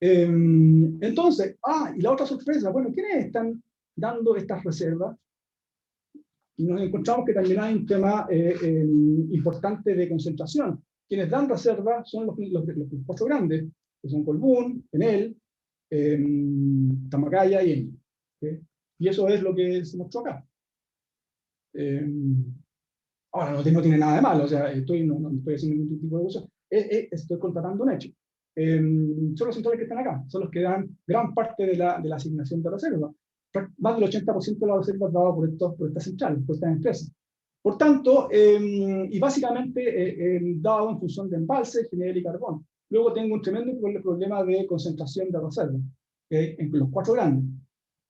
Entonces, y la otra sorpresa, bueno, ¿quiénes están dando estas reservas? Y nos encontramos que también hay un tema importante de concentración. Quienes dan reservas son los cuatro grandes, que son Colbún, Enel, Tamacaya y Eni. ¿Okay? Y eso es lo que se mostró acá. Ahora, no tiene nada de malo, o sea, no estoy haciendo ningún tipo de uso. estoy contratando un hecho. Son los sectores que están acá, son los que dan gran parte de la asignación de reserva. Más del 80% de la reserva es dado por estas centrales, por estas empresas. Por tanto, y básicamente dado en función de embalse, GNL y carbón. Luego tengo un tremendo problema de concentración de reserva, ¿okay? En los 4 grandes.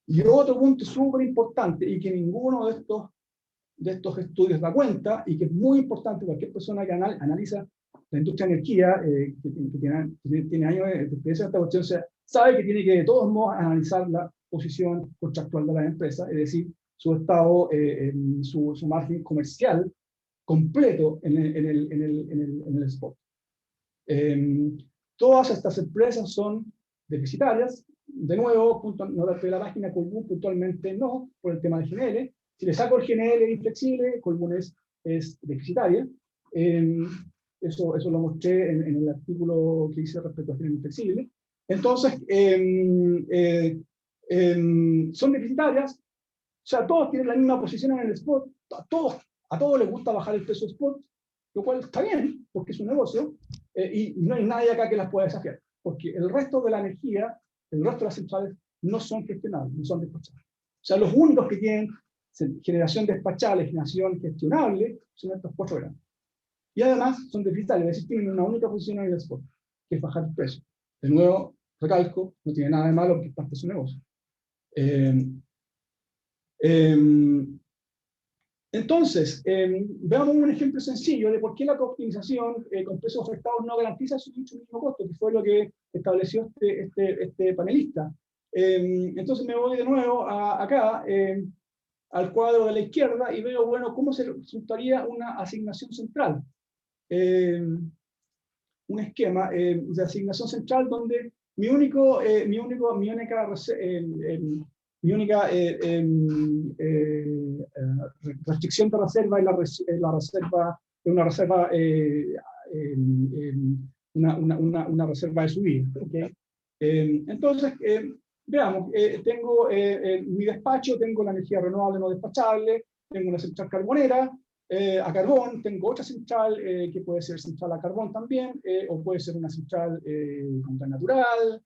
Y otro punto súper importante, y que ninguno de estos estudios da cuenta, y que es muy importante, cualquier persona que analiza la industria de energía, que tiene años de experiencia en esta cuestión, sabe que tiene que de todos modos analizar la posición contractual de la empresa, es decir, su estado, su margen comercial completo en el spot. Todas estas empresas son deficitarias. De nuevo, nota de la página, Colbún puntualmente no, por el tema de GNL. Si le saco el GNL inflexible, Colbún es deficitaria. Eso lo mostré en el artículo que hice respecto a GNL inflexible. Entonces, son deficitarias. O sea, todos tienen la misma posición en el spot, a todos les gusta bajar el precio spot, lo cual está bien, porque es un negocio, y no hay nadie acá que las pueda desafiar, porque el resto de la energía, el resto de las centrales, no son gestionables, no son despachables. O sea, los únicos que tienen generación despachable, generación gestionable, son estos 4 grandes. Y además son deficitarios, es decir, tienen una única posición en el spot, que es bajar el precio. De nuevo, recalco, no tiene nada de malo porque es parte de su negocio. Entonces, veamos un ejemplo sencillo de por qué la cooptimización con precios ofertados no garantiza su mínimo costo, que fue lo que estableció este panelista. Entonces me voy de nuevo acá, al cuadro de la izquierda, y veo, bueno, cómo se resultaría una asignación central. Un esquema de asignación central donde mi única restricción de reserva es una reserva una reserva de subida. ¿Okay? Entonces, veamos, tengo mi despacho, tengo la energía renovable no despachable, tengo una central carbonera, a carbón, tengo otra central que puede ser central a carbón también, o puede ser una central con gas natural,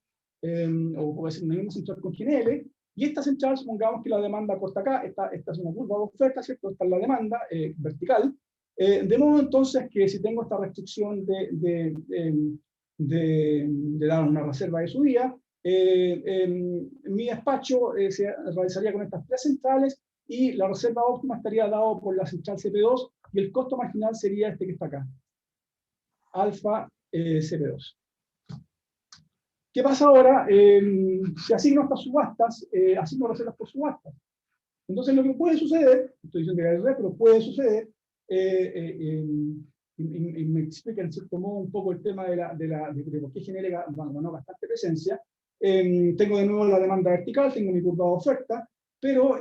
o puede ser una misma central con GNL. Y esta central, supongamos que la demanda corta acá, esta es una curva de oferta, ¿cierto? Esta es la demanda vertical. De modo entonces que si tengo esta restricción de dar una reserva de subida, mi despacho se realizaría con estas 3 centrales y la reserva óptima estaría dado por la central CP2 y el costo marginal sería este que está acá, alfa CP2. ¿Qué pasa ahora? Si asigno estas subastas, asigno reservas por subastas. Entonces lo que puede suceder, estoy diciendo que es real, pero puede suceder, y me explica en cierto modo un poco el tema de por qué genera bastante presencia. Tengo de nuevo la demanda vertical, tengo mi curva de oferta, pero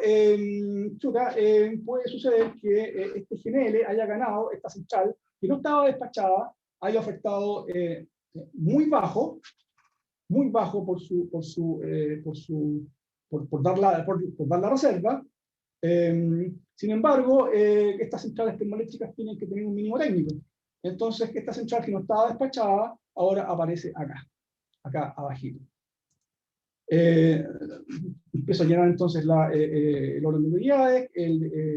puede suceder que este GNL haya ganado esta central que no estaba despachada, haya ofertado muy bajo por dar la reserva. Sin embargo, estas centrales termoeléctricas tienen que tener un mínimo técnico. Entonces, esta central que no estaba despachada, ahora aparece acá abajito. Empiezo a llenar entonces el orden de prioridades,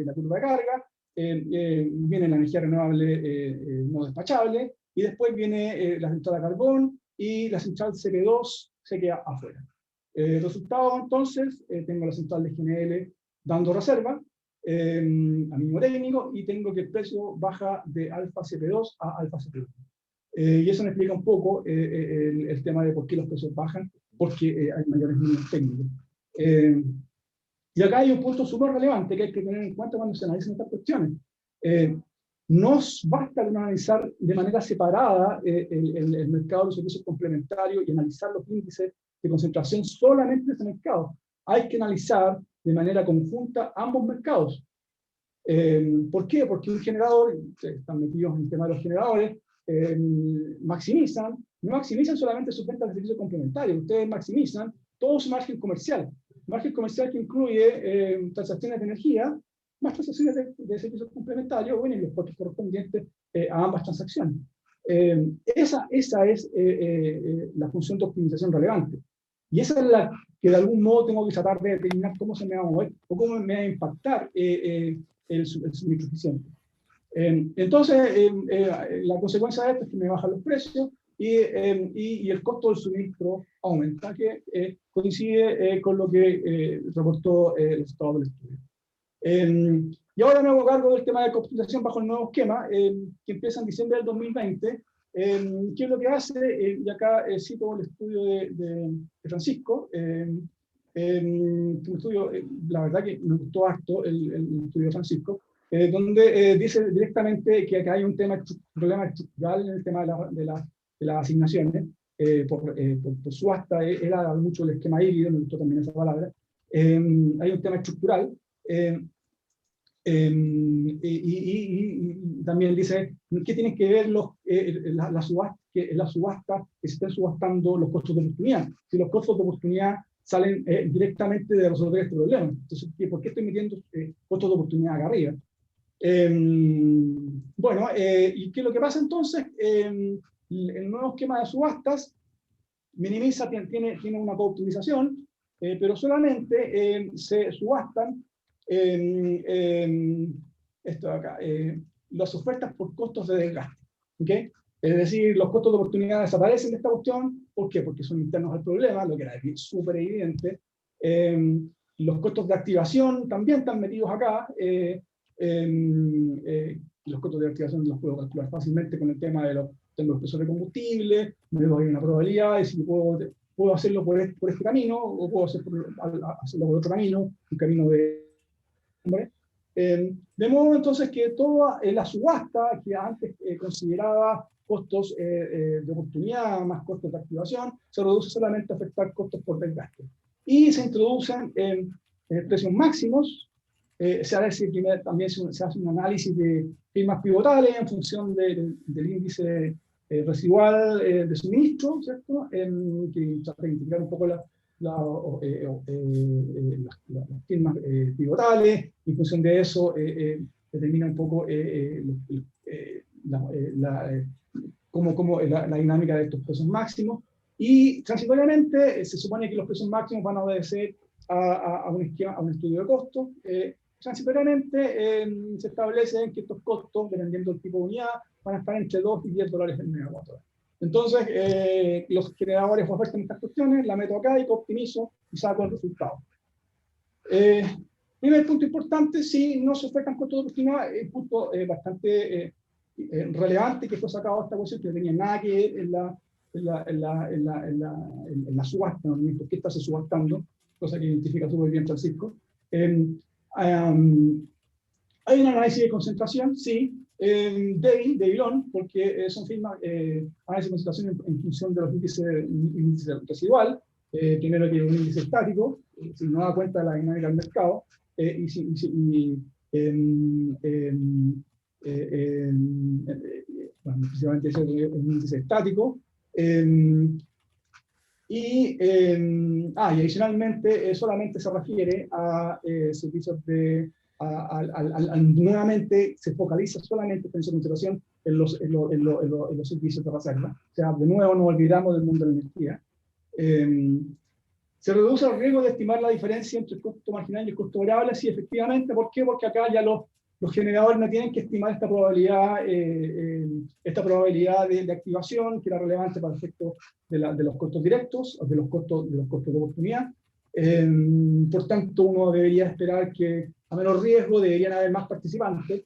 la curva de carga, viene la energía renovable no despachable, y después viene la central a carbón, y la central CP2 se queda afuera. Resultado entonces, tengo la central de GNL dando reserva a mínimo técnico, y tengo que el precio baja de alfa CP2 a alfa CP1. Y eso me explica un poco el tema de por qué los precios bajan, porque hay mayores mínimos técnicos. Y acá hay un punto súper relevante que hay que tener en cuenta cuando se analizan estas cuestiones. No basta con analizar de manera separada el mercado de los servicios complementarios y analizar los índices de concentración solamente de ese mercado. Hay que analizar de manera conjunta ambos mercados. ¿Por qué? Porque un generador, están metidos en el tema de los generadores, no maximizan solamente sus ventas de servicios complementarios, ustedes maximizan todo su margen comercial que incluye transacciones de energía, más transacciones de servicios complementarios, bueno, y los costos correspondientes a ambas transacciones. Esa es la función de optimización relevante. Y esa es la que de algún modo tengo que tratar de determinar cómo se me va a mover o cómo me va a impactar el suministro eficiente. Entonces, la consecuencia de esto es que me bajan los precios y el costo del suministro aumenta, que coincide con lo que reportó el estado del estudio. Y ahora me hago cargo del tema de optimización bajo el nuevo esquema, que empieza en diciembre del 2020, ¿qué es lo que hace? Y acá cito el estudio de Francisco, un estudio, la verdad que me gustó harto el estudio de Francisco, donde dice directamente que acá hay un problema estructural en el tema de las asignaciones, por subasta, él habla mucho del esquema híbrido, me gustó también esa palabra. Hay un tema estructural, y también dice, ¿qué tienen que ver la subasta que se estén subastando los costos de oportunidad? Si los costos de oportunidad salen directamente de resolver este problema. Entonces, ¿por qué estoy metiendo costos de oportunidad acá arriba? Bueno, ¿y qué es lo que pasa entonces? El nuevo esquema de subastas minimiza, tiene una cooptimización, pero solamente se subastan esto de acá, las ofertas por costos de desgaste. ¿Okay? Es decir, los costos de oportunidad desaparecen de esta cuestión. ¿Por qué? Porque son internos al problema, lo que era súper evidente. Los costos de activación también están metidos acá. Los costos de activación los puedo calcular fácilmente con el tema de los precios de combustible, me doy una probabilidad de si puedo hacerlo por este camino o puedo hacerlo por otro camino, un camino de... de modo entonces que toda la subasta que antes consideraba costos de oportunidad más costos de activación, se reduce solamente a afectar costos por desgaste. Y se introducen precios máximos. También se hace un análisis de firmas pivotales en función del índice residual de suministro, ¿cierto? Que trata de identificar un poco las firmas pivotales, y en función de eso determina un poco la dinámica de estos precios máximos. Y transitoriamente se supone que los precios máximos van a obedecer a un estudio de costos. Transitoriamente se establece que estos costos, dependiendo del tipo de unidad, van a estar entre 2 y 10 dólares el megawatt hora. Entonces, los generadores ofertan estas cuestiones, la meto acá y optimizo y saco el resultado. Primer punto importante, si no se ofertan costos de oportunidad, es un punto bastante relevante que fue sacado esta cuestión, que no tenía nada que ver en la subasta, ¿no? ¿Por qué está se subastando? Cosa que identifica súper bien Francisco. Hay un análisis de concentración, sí, débil, porque son firmas, análisis de concentración en función de los índices residual, primero que un índice estático, si no da cuenta de la dinámica del mercado, bueno, precisamente ese es un índice estático, y adicionalmente solamente se refiere a servicios de... nuevamente se focaliza solamente en su consideración en los servicios de reserva. O sea, de nuevo nos olvidamos del mundo de la energía. Se reduce el riesgo de estimar la diferencia entre el costo marginal y el costo variable. Sí, efectivamente. ¿Por qué? Porque acá ya los generadores no tienen que estimar esta probabilidad de activación, que era relevante para el efecto de los costos directos, de los costos de oportunidad. Por tanto, uno debería esperar que a menor riesgo deberían haber más participantes.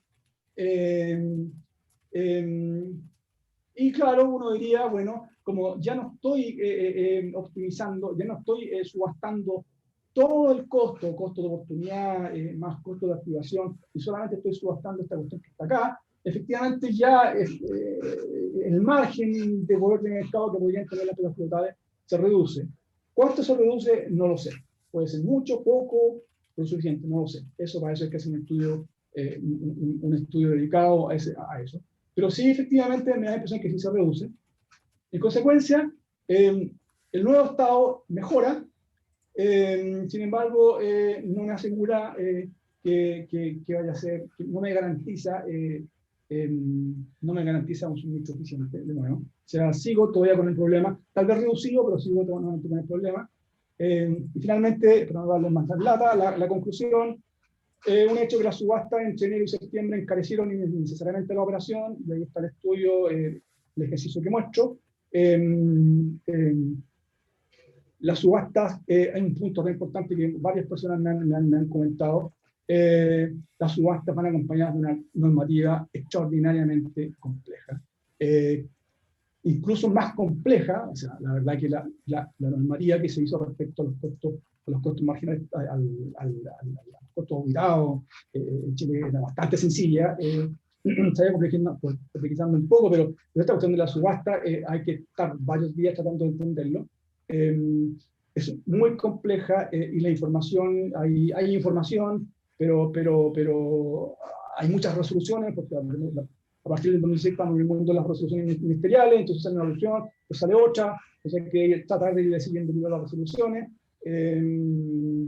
Y claro, uno diría, bueno, como ya no estoy optimizando, ya no estoy subastando todo el costo de oportunidad, más costo de activación, y solamente estoy subastando esta cuestión que está acá, efectivamente ya el margen de poder de mercado que podrían tener las placas flotales se reduce. ¿Cuánto se reduce? No lo sé. Puede ser mucho, poco, lo suficiente, no lo sé. Eso para eso hay que hacer un estudio dedicado a eso. Pero sí, efectivamente, me da la impresión que sí se reduce. En consecuencia, el nuevo estado mejora. Sin embargo, no me asegura que vaya a ser, no me garantiza no me garantiza un suministro eficiente, de nuevo. O sea, sigo todavía con el problema, tal vez reducido, pero sigo todavía con el problema. Y finalmente, para no darle más lata, la conclusión, un hecho que las subastas entre enero y septiembre encarecieron innecesariamente la operación, y ahí está el estudio, el ejercicio que muestro. Las subastas, hay un punto muy importante que varias personas me han comentado, las subastas van acompañadas de una normativa extraordinariamente compleja. Incluso más compleja, o sea, la verdad que la normativa que se hizo respecto a los costos marginales, a los costos auditados, en Chile era bastante sencilla, se va complejizando un poco, pero esta cuestión de la subasta hay que estar varios días tratando de entenderlo. Es muy compleja y la información, hay información, pero hay muchas resoluciones, porque a partir del 2006 estamos en el mundo de las resoluciones ministeriales, entonces sale una resolución, pues sale otra, entonces hay que tratar de ir siguiendo las resoluciones.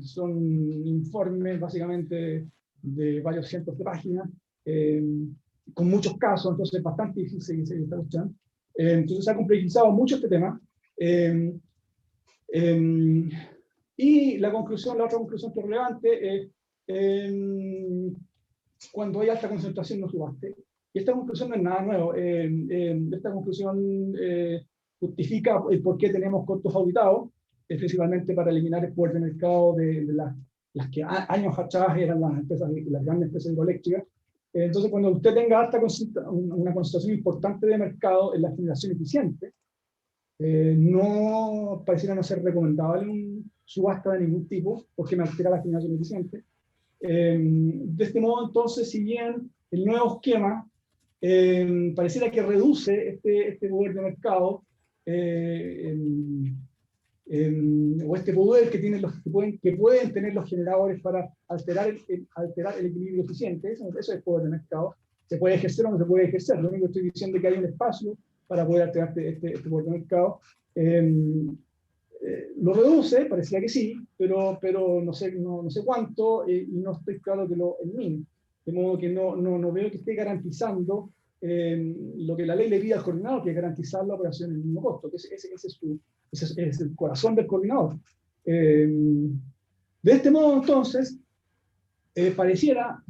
Son informes básicamente de varios cientos de páginas, con muchos casos, entonces es bastante difícil esta cuestión. Entonces se ha complejizado mucho este tema. Y la otra conclusión que es relevante es cuando hay alta concentración no subaste. Y esta conclusión no es nada nuevo. Esta conclusión justifica el por qué tenemos costos auditados, principalmente para eliminar el poder de mercado de las que años atrás eran las grandes empresas hidroeléctricas. Entonces, cuando usted tenga una concentración importante de mercado en la generación eficiente, no pareciera no ser recomendable un subasta de ningún tipo, porque me altera la generación eficiente. De este modo, entonces, si bien el nuevo esquema pareciera que reduce este poder de mercado, o este poder que tienen que pueden tener los generadores para alterar el equilibrio eficiente, eso es poder de mercado, se puede ejercer o no se puede ejercer. Lo único que estoy diciendo es que hay un espacio para poder alterar este poder de mercado. Lo reduce, parecía que sí, pero no sé cuánto, y no estoy claro que lo elimine. De modo que no veo que esté garantizando lo que la ley le pide al coordinador, que es garantizar la operación en el mismo costo, que ese es el corazón del coordinador. De este modo, entonces, pareciera,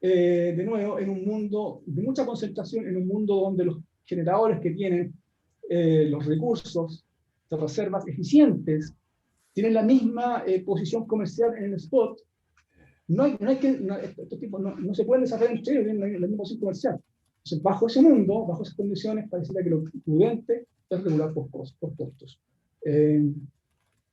de nuevo, en un mundo de mucha concentración, en un mundo donde los generadores que tienen los recursos de reservas eficientes tienen la misma posición comercial en el spot, estos tipos no se pueden desarrollar entre ellos, tienen la misma posición comercial. Entonces, bajo ese mundo, bajo esas condiciones, pareciera que lo prudente es regular por costos. No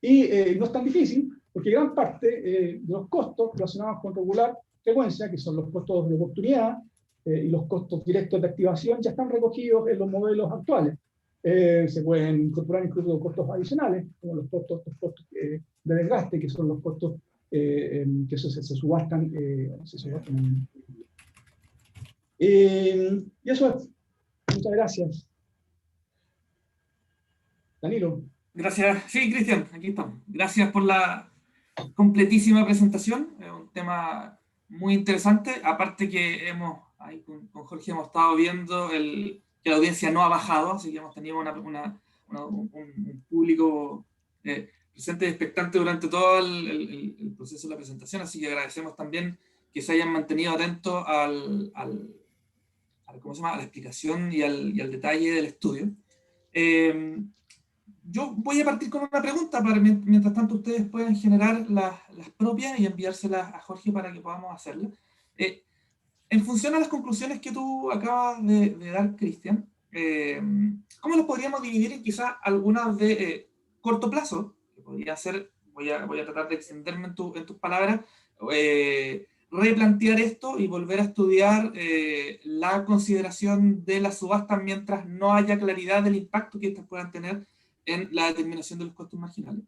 es tan difícil, porque gran parte de los costos relacionados con regular frecuencia, que son los costos de oportunidad y los costos directos de activación, ya están recogidos en los modelos actuales. Se pueden incorporar incluso costos adicionales, como los costos de desgaste, que son los costos que se subastan. Y eso es. Muchas gracias. Danilo. Gracias. Sí, Cristian, aquí estamos. Gracias por la completísima presentación. Es un tema muy interesante. Aparte que ahí con Jorge hemos estado viendo que la audiencia no ha bajado, así que hemos tenido un público presente y expectante durante todo el proceso de la presentación, así que agradecemos también que se hayan mantenido atentos a la explicación y al detalle del estudio. Yo voy a partir con una pregunta, mientras tanto ustedes pueden generar las propias y enviárselas a Jorge para que podamos hacerlas. En función a las conclusiones que tú acabas de dar, Cristian, ¿cómo los podríamos dividir en quizás algunas de corto plazo? Que podría ser, voy a tratar de extenderme en tus palabras, replantear esto y volver a estudiar la consideración de las subastas mientras no haya claridad del impacto que estas puedan tener en la determinación de los costos marginales.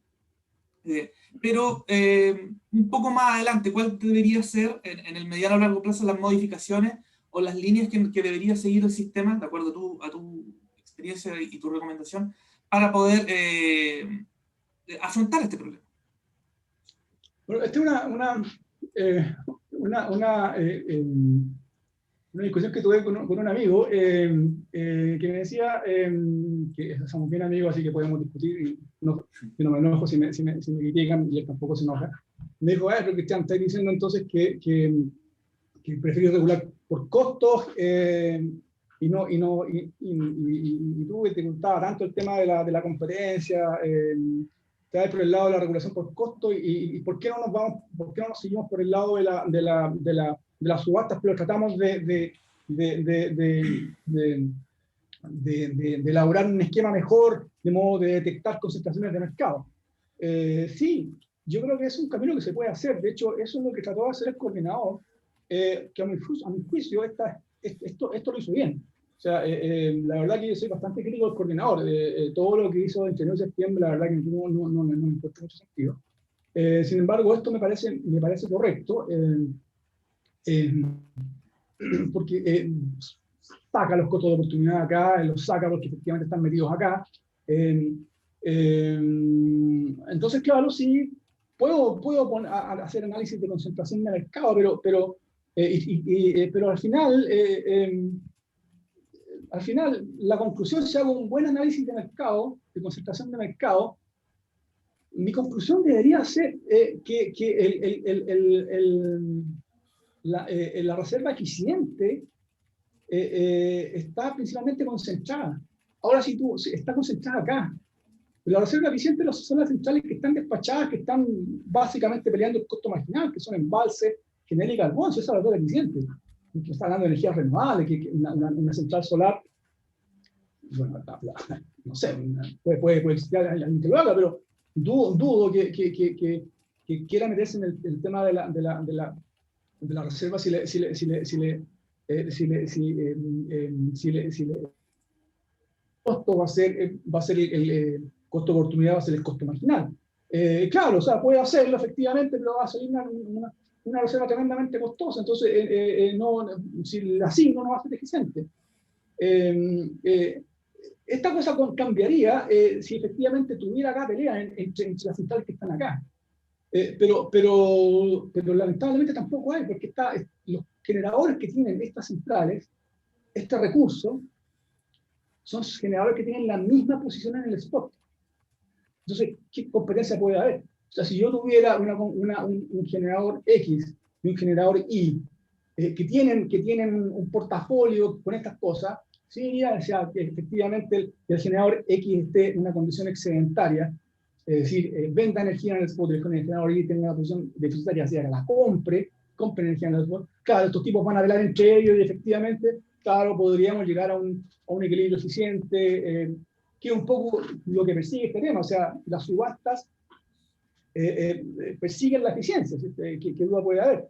Pero un poco más adelante, ¿cuál debería ser en el mediano o largo plazo las modificaciones o las líneas que debería seguir el sistema, de acuerdo a tu experiencia y tu recomendación, para poder afrontar este problema? Bueno, esta es una discusión que tuve con un amigo que me decía que somos bien amigos, así que podemos discutir, y no, yo no me enojo si me critican, y él tampoco se enoja. Me dijo, pero Cristian, estás diciendo entonces que prefieres regular por costos y tú que te gustaba tanto el tema de la competencia, te vas por el lado de la regulación por costo y ¿por qué no nos seguimos por el lado de las subastas, pero tratamos de elaborar un esquema mejor, de modo de detectar concentraciones de mercado? Sí, yo creo que es un camino que se puede hacer. De hecho, eso es lo que trató de hacer el coordinador, que a mi juicio esto lo hizo bien. O sea, la verdad que yo soy bastante crítico del coordinador. Todo lo que hizo en enero de septiembre, la verdad que no me importa mucho sentido. Sin embargo, esto me parece correcto, porque saca los costos de oportunidad acá, los saca porque efectivamente están metidos acá. Entonces, claro, sí, puedo hacer análisis de concentración de mercado, pero al final, la conclusión, si hago un buen análisis de mercado, de concentración de mercado, mi conclusión debería ser la reserva eficiente está principalmente concentrada. Ahora, si está concentrada acá, la reserva eficiente son las centrales que están despachadas, que están básicamente peleando el costo marginal, que son embalse, genérica, carbón, esa es la reserva eficiente. Que está hablando de energías renovables, que una central solar, bueno, no sé, puede existir alguien que lo haga, pero dudo que quiera meterse en el tema de la reserva si el costo va a ser el costo de oportunidad, va a ser el costo marginal. Claro, o sea, puede hacerlo efectivamente, pero va a salir una reserva tremendamente costosa, entonces si así no va a ser eficiente. Esta cosa cambiaría si efectivamente tuviera acá pelea entre las centrales que están acá. Pero lamentablemente tampoco hay, porque los generadores que tienen estas centrales, este recurso, son generadores que tienen la misma posición en el spot. Entonces, ¿qué competencia puede haber? O sea, si yo tuviera un generador X y un generador Y, que tienen un portafolio con estas cosas, sí diría, o sea, que efectivamente el generador X esté en una condición excedentaria, es decir, venda energía en el spot, el generador Y tenga una posición deficitaria, sea que la compre energía en el spot. Claro, estos tipos van a hablar entre ellos y efectivamente, claro, podríamos llegar a un equilibrio eficiente, que es un poco lo que persigue este tema. O sea, las subastas persiguen la eficiencia, ¿qué duda puede haber?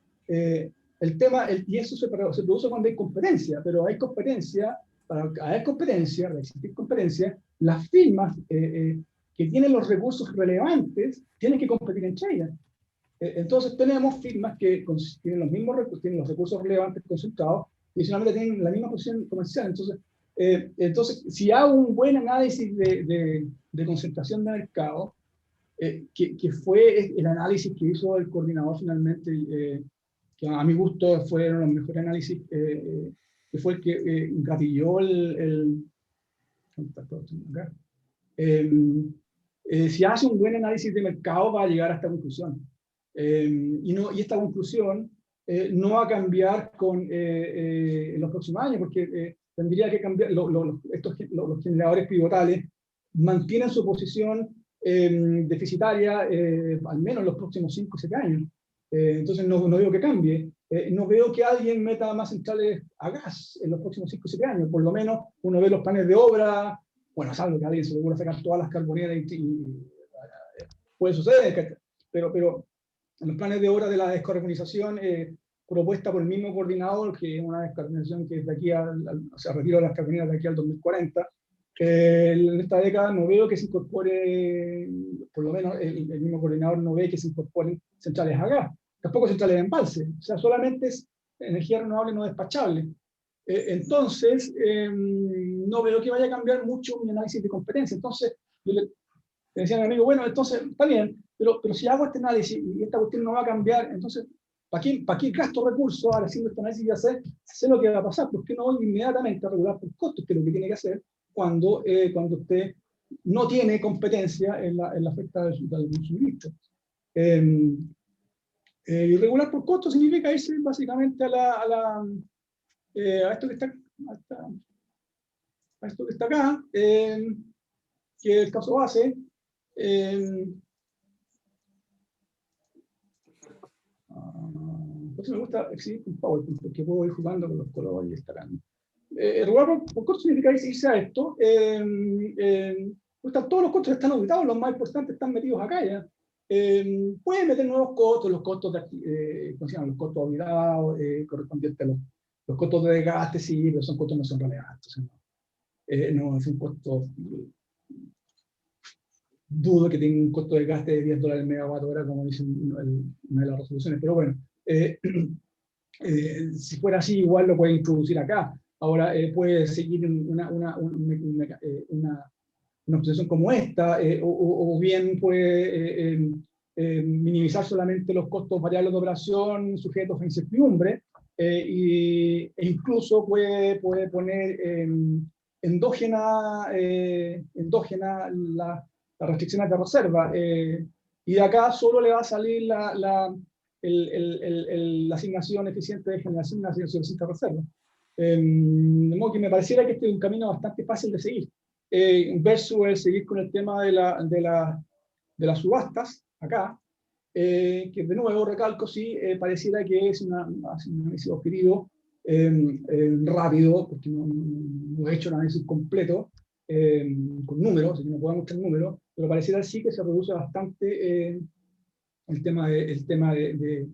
El tema, y eso se produce cuando hay competencia, pero hay competencia, para existir competencia, las firmas que tienen los recursos relevantes tienen que competir entre ellas. Entonces tenemos firmas que tienen los mismos recursos, tienen los recursos relevantes concentrados y solamente tienen la misma posición comercial. Entonces, si hago un buen análisis de concentración de mercado, que fue el análisis que hizo el coordinador finalmente, que a mi gusto fueron los mejores análisis, que fue el que gatilló si hace un buen análisis de mercado va a llegar a esta conclusión. Y esta conclusión no va a cambiar en los próximos años, porque tendría que cambiar. Los generadores pivotales mantienen su posición deficitaria al menos en los próximos 5 o 7 años. Entonces no veo que cambie. No veo que alguien meta más centrales a gas en los próximos 5 o 7 años. Por lo menos uno ve los planes de obra, bueno, salvo que alguien se le ocurra sacar todas las carboneras y puede suceder, pero en los planes de obra de la descarbonización propuesta por el mismo coordinador, que es una descarbonización que es de aquí o sea, retiro de las carboneras de aquí al 2040, en esta década no veo que se incorpore, por lo menos el mismo coordinador no ve que se incorporen centrales a gas, tampoco centrales de embalse, o sea, solamente es energía renovable no despachable. Entonces, no veo que vaya a cambiar mucho mi análisis de competencia. Entonces, yo le decía a mi amigo, bueno, entonces está bien, pero si hago este análisis y esta cuestión no va a cambiar, entonces, ¿para qué gasto recursos ahora haciendo esta análisis? Ya sé lo que va a pasar, ¿por qué no voy inmediatamente a regular por costos, que es lo que tiene que hacer cuando usted no tiene competencia en la oferta del suministro? Y regular por costos significa irse básicamente a esto que está, a esto que está acá, que es el caso base. Por eso me gusta exhibir un PowerPoint, porque puedo ir jugando con los colores y estar regular por costos significa irse a esto. Todos los costos están auditados, los más importantes están metidos acá ya. Pueden meter nuevos costos, los costos los costos auditados, correspondientes a los costos de desgaste, sí, pero son costos no son relevantes. No son costos. Dudo que tenga un costo de gasto de $10 el megawatt hora, como dice una de las resoluciones, pero bueno, si fuera así, igual lo puede introducir acá. Ahora puede seguir una opción como esta, o bien puede minimizar solamente los costos variables de operación sujetos a incertidumbre, e incluso puede poner endógena las restricciones de reserva, y de acá solo le va a salir la asignación eficiente de generación y la asignación eficiente de reserva. De modo que me pareciera que este es un camino bastante fácil de seguir, versus el seguir con el tema de las subastas, acá, que de nuevo recalco, sí, pareciera que es un análisis objetivo rápido, porque no he hecho un análisis completo, con números, así que no puedo mostrar números, pero pareciera sí que se reduce bastante el tema de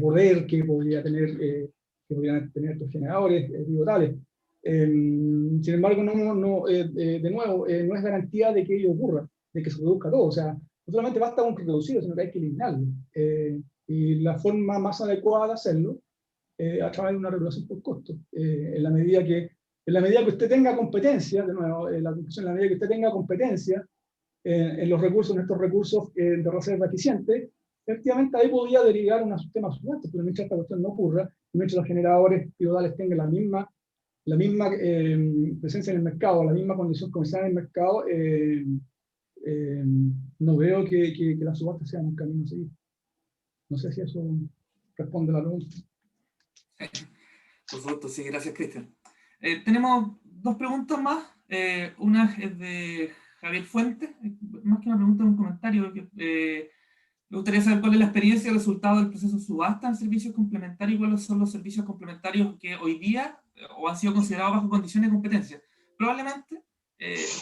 poder que podrían tener estos generadores bipolares. Sin embargo, de nuevo, no es garantía de que ello ocurra, de que se reduzca todo. O sea, no solamente basta con reducirlo, sino que hay que eliminarlo. Y la forma más adecuada de hacerlo a través de una regulación por costo. En la medida que usted tenga competencia, de nuevo, en la medida que usted tenga competencia en los recursos, en estos recursos de reserva eficiente, efectivamente ahí podría derivar un sistema subasta, pero mientras esta cuestión no ocurra, mientras los generadores biodales tengan la misma presencia en el mercado, la misma condición comercial en el mercado, no veo que la subasta sea un camino a seguir. No sé si eso responde a la pregunta. Por supuesto, sí, gracias, Cristian. Tenemos dos preguntas más. Una es de Javier Fuentes, más que una pregunta, es un comentario. Me gustaría saber cuál es la experiencia y el resultado del proceso subasta en servicios complementarios y cuáles son los servicios complementarios que hoy día o han sido considerados bajo condiciones de competencia. Probablemente,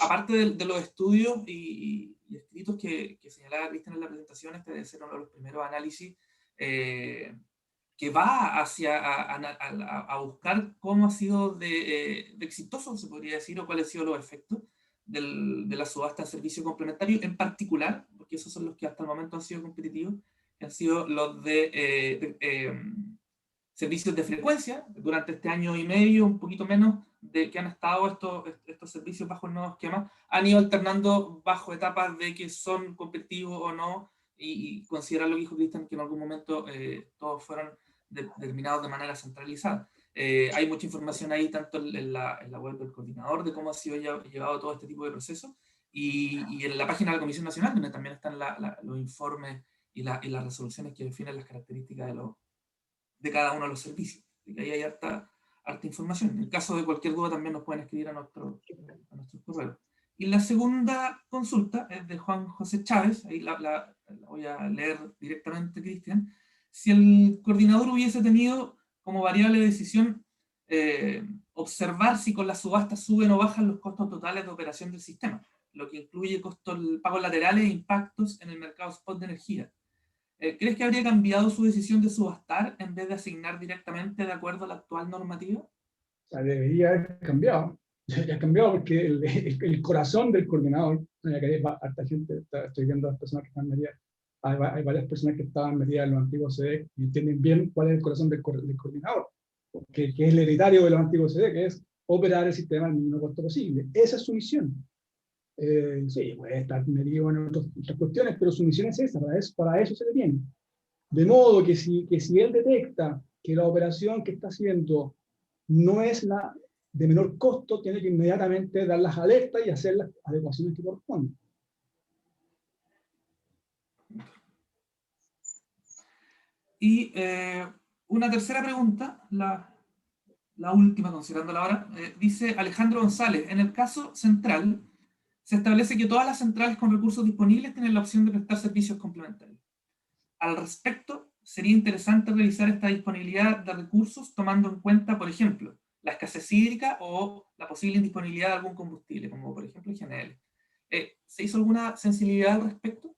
aparte de los estudios y escritos que señalaba Cristian en la presentación, este debe ser uno de los primeros análisis que va a buscar cómo ha sido de exitoso, se podría decir, o cuáles han sido los efectos de la subasta de servicios complementarios, en particular, porque esos son los que hasta el momento han sido competitivos, que han sido los de servicios de frecuencia. Durante este año y medio, un poquito menos, de que han estado estos servicios bajo el nuevo esquema, han ido alternando bajo etapas de que son competitivos o no, y considerar lo que dijo Cristian, que en algún momento todos fueron determinados de manera centralizada. Hay mucha información ahí, tanto en la web del coordinador, de cómo ha sido llevado todo este tipo de procesos, y en la página de la Comisión Nacional, donde también están los informes y las resoluciones que definen las características de cada uno de los servicios. Y ahí hay harta información. En caso de cualquier duda, también nos pueden escribir a nuestros correos. Y la segunda consulta es de Juan José Chávez, ahí la voy a leer directamente, Cristian. Si el coordinador hubiese tenido como variable de decisión observar si con las subastas suben o bajan los costos totales de operación del sistema, lo que incluye pagos laterales e impactos en el mercado spot de energía, ¿crees que habría cambiado su decisión de subastar en vez de asignar directamente de acuerdo a la actual normativa? O sea, debería haber cambiado. Ya ha cambiado porque el corazón del coordinador, ya que hay harta gente, estoy viendo a las personas que están metidas, hay varias personas que estaban metidas en los antiguos CD y entienden bien cuál es el corazón del coordinador, que es el hereditario de los antiguos CD, que es operar el sistema al mínimo costo posible. Esa es su misión. Sí, puede estar metido en otras cuestiones, pero su misión es esa, para eso se le tiene. De modo que si él detecta que la operación que está haciendo no es la de menor costo, tiene que inmediatamente dar las alertas y hacer las adecuaciones que corresponden. Y una tercera pregunta, la última, considerando la hora, dice Alejandro González, en el caso central, se establece que todas las centrales con recursos disponibles tienen la opción de prestar servicios complementarios. Al respecto, sería interesante revisar esta disponibilidad de recursos tomando en cuenta, por ejemplo, la escasez hídrica o la posible indisponibilidad de algún combustible, como por ejemplo el GNL. ¿Se hizo alguna sensibilidad al respecto?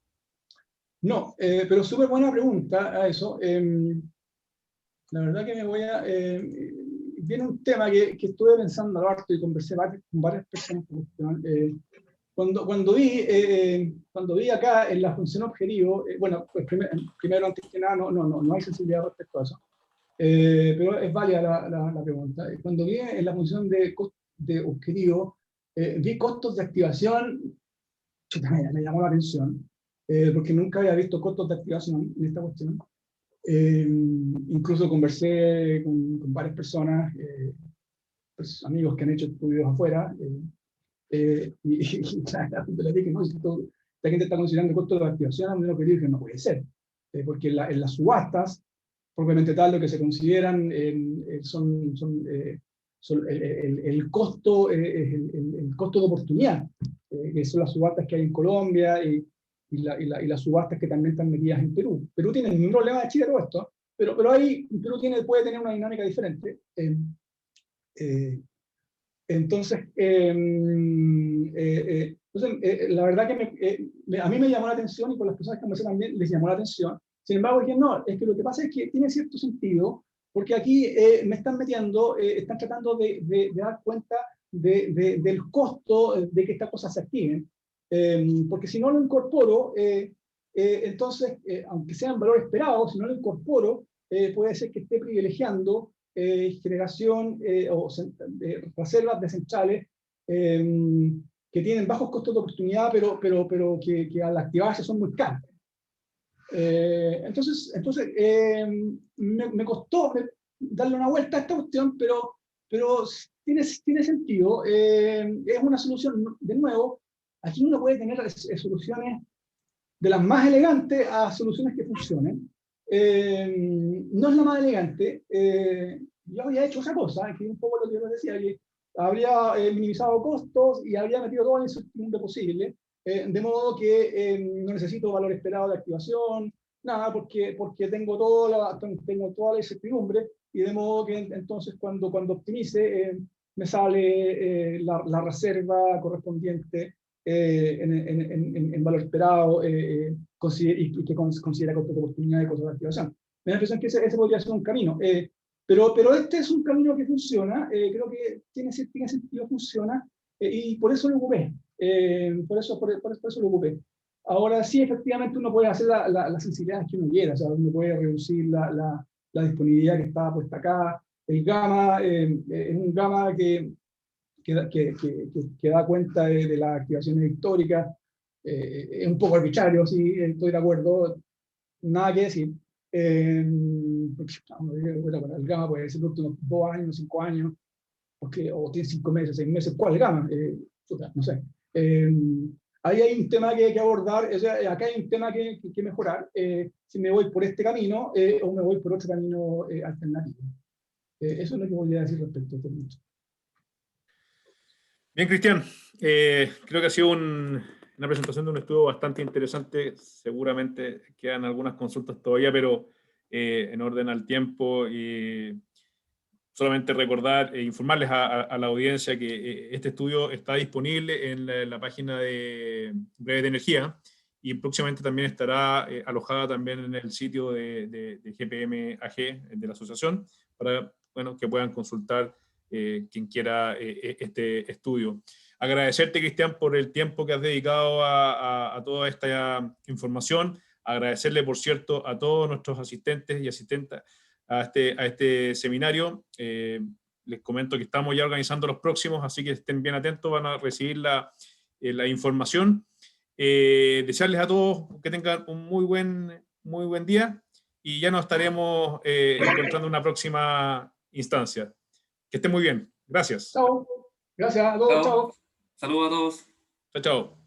No, pero súper buena pregunta a eso. La verdad que me voy a... viene un tema que estuve pensando harto y conversé con varias personas. Cuando vi acá en la función objetivo, bueno, pues primero, antes que nada, no hay sensibilidad respecto a eso, pero es válida la pregunta. Cuando vi en la función de objetivo, vi costos de activación, chuta, me llamó la atención, porque nunca había visto costos de activación en esta cuestión. Incluso conversé con varias personas, pues, amigos que han hecho estudios afuera, y la gente le dije, no, si la gente está considerando costos de activación, a mí lo que dije, no puede ser, porque en las subastas, propiamente tal, lo que se consideran son el costo, el costo de oportunidad, que son las subastas que hay en Colombia y las subastas que también están metidas en Perú. Perú tiene el mismo problema de Chile todo esto, pero ahí Perú puede tener una dinámica diferente. Entonces, la verdad que a mí me llamó la atención y por las personas que conversé también les llamó la atención. Sin embargo, dije, no, es que lo que pasa es que tiene cierto sentido, porque aquí me están metiendo, están tratando de dar cuenta del costo de que estas cosas se activen. Porque si no lo incorporo, entonces, aunque sea en valor esperado, si no lo incorporo, puede ser que esté privilegiando generación o reservas de centrales que tienen bajos costos de oportunidad, pero que al activarse son muy caras. Entonces me costó darle una vuelta a esta cuestión, pero tiene sentido. Es una solución, de nuevo, aquí uno puede tener soluciones de las más elegantes a soluciones que funcionen. No es la más elegante. Yo había hecho otra cosa, que un poco lo que yo decía, que habría minimizado costos y habría metido todo el incertidumbre posible, de modo que no necesito valor esperado de activación, nada, porque tengo toda la incertidumbre, y de modo que entonces cuando optimice, me sale la reserva correspondiente en valor esperado y que considera costo de oportunidad y costo de activación. Me da la impresión que ese podría ser un camino. Pero este es un camino que funciona, creo que tiene sentido, funciona, y por eso lo ocupé. Por eso lo ocupé. Ahora sí, efectivamente, uno puede hacer las sensibilidades que uno quiera, o sea, uno puede reducir la disponibilidad que estaba puesta acá. El gamma es un gamma que da cuenta de las activaciones históricas. Es un poco arbitrario, sí, estoy de acuerdo, nada que decir. El gamma puede ser los últimos 2 años, 5 años, o tiene 5 meses, 6 meses. ¿Cuál gamma? No sé. Ahí hay un tema que abordar, o sea, acá hay un tema que mejorar, si me voy por este camino o me voy por otro camino alternativo. Eso es lo que voy a decir respecto a este punto. Bien, Cristian, creo que ha sido una presentación de un estudio bastante interesante. Seguramente quedan algunas consultas todavía, pero en orden al tiempo, solamente recordar e informarles a la audiencia que este estudio está disponible en la página de Breve de Energía, y próximamente también estará alojada también en el sitio de GPM AG de la asociación, para que puedan consultar quien quiera este estudio. Agradecerte, Cristian, por el tiempo que has dedicado a toda esta información. Agradecerle, por cierto, a todos nuestros asistentes y asistentas a este seminario. Les comento que estamos ya organizando los próximos, así que estén bien atentos, van a recibir la información. Desearles a todos que tengan un muy buen día, y ya nos estaremos encontrando en una próxima instancia. Que esté muy bien. Gracias. Chao. Gracias a todos. Chao. Chao. Saludos a todos. Chao, chao.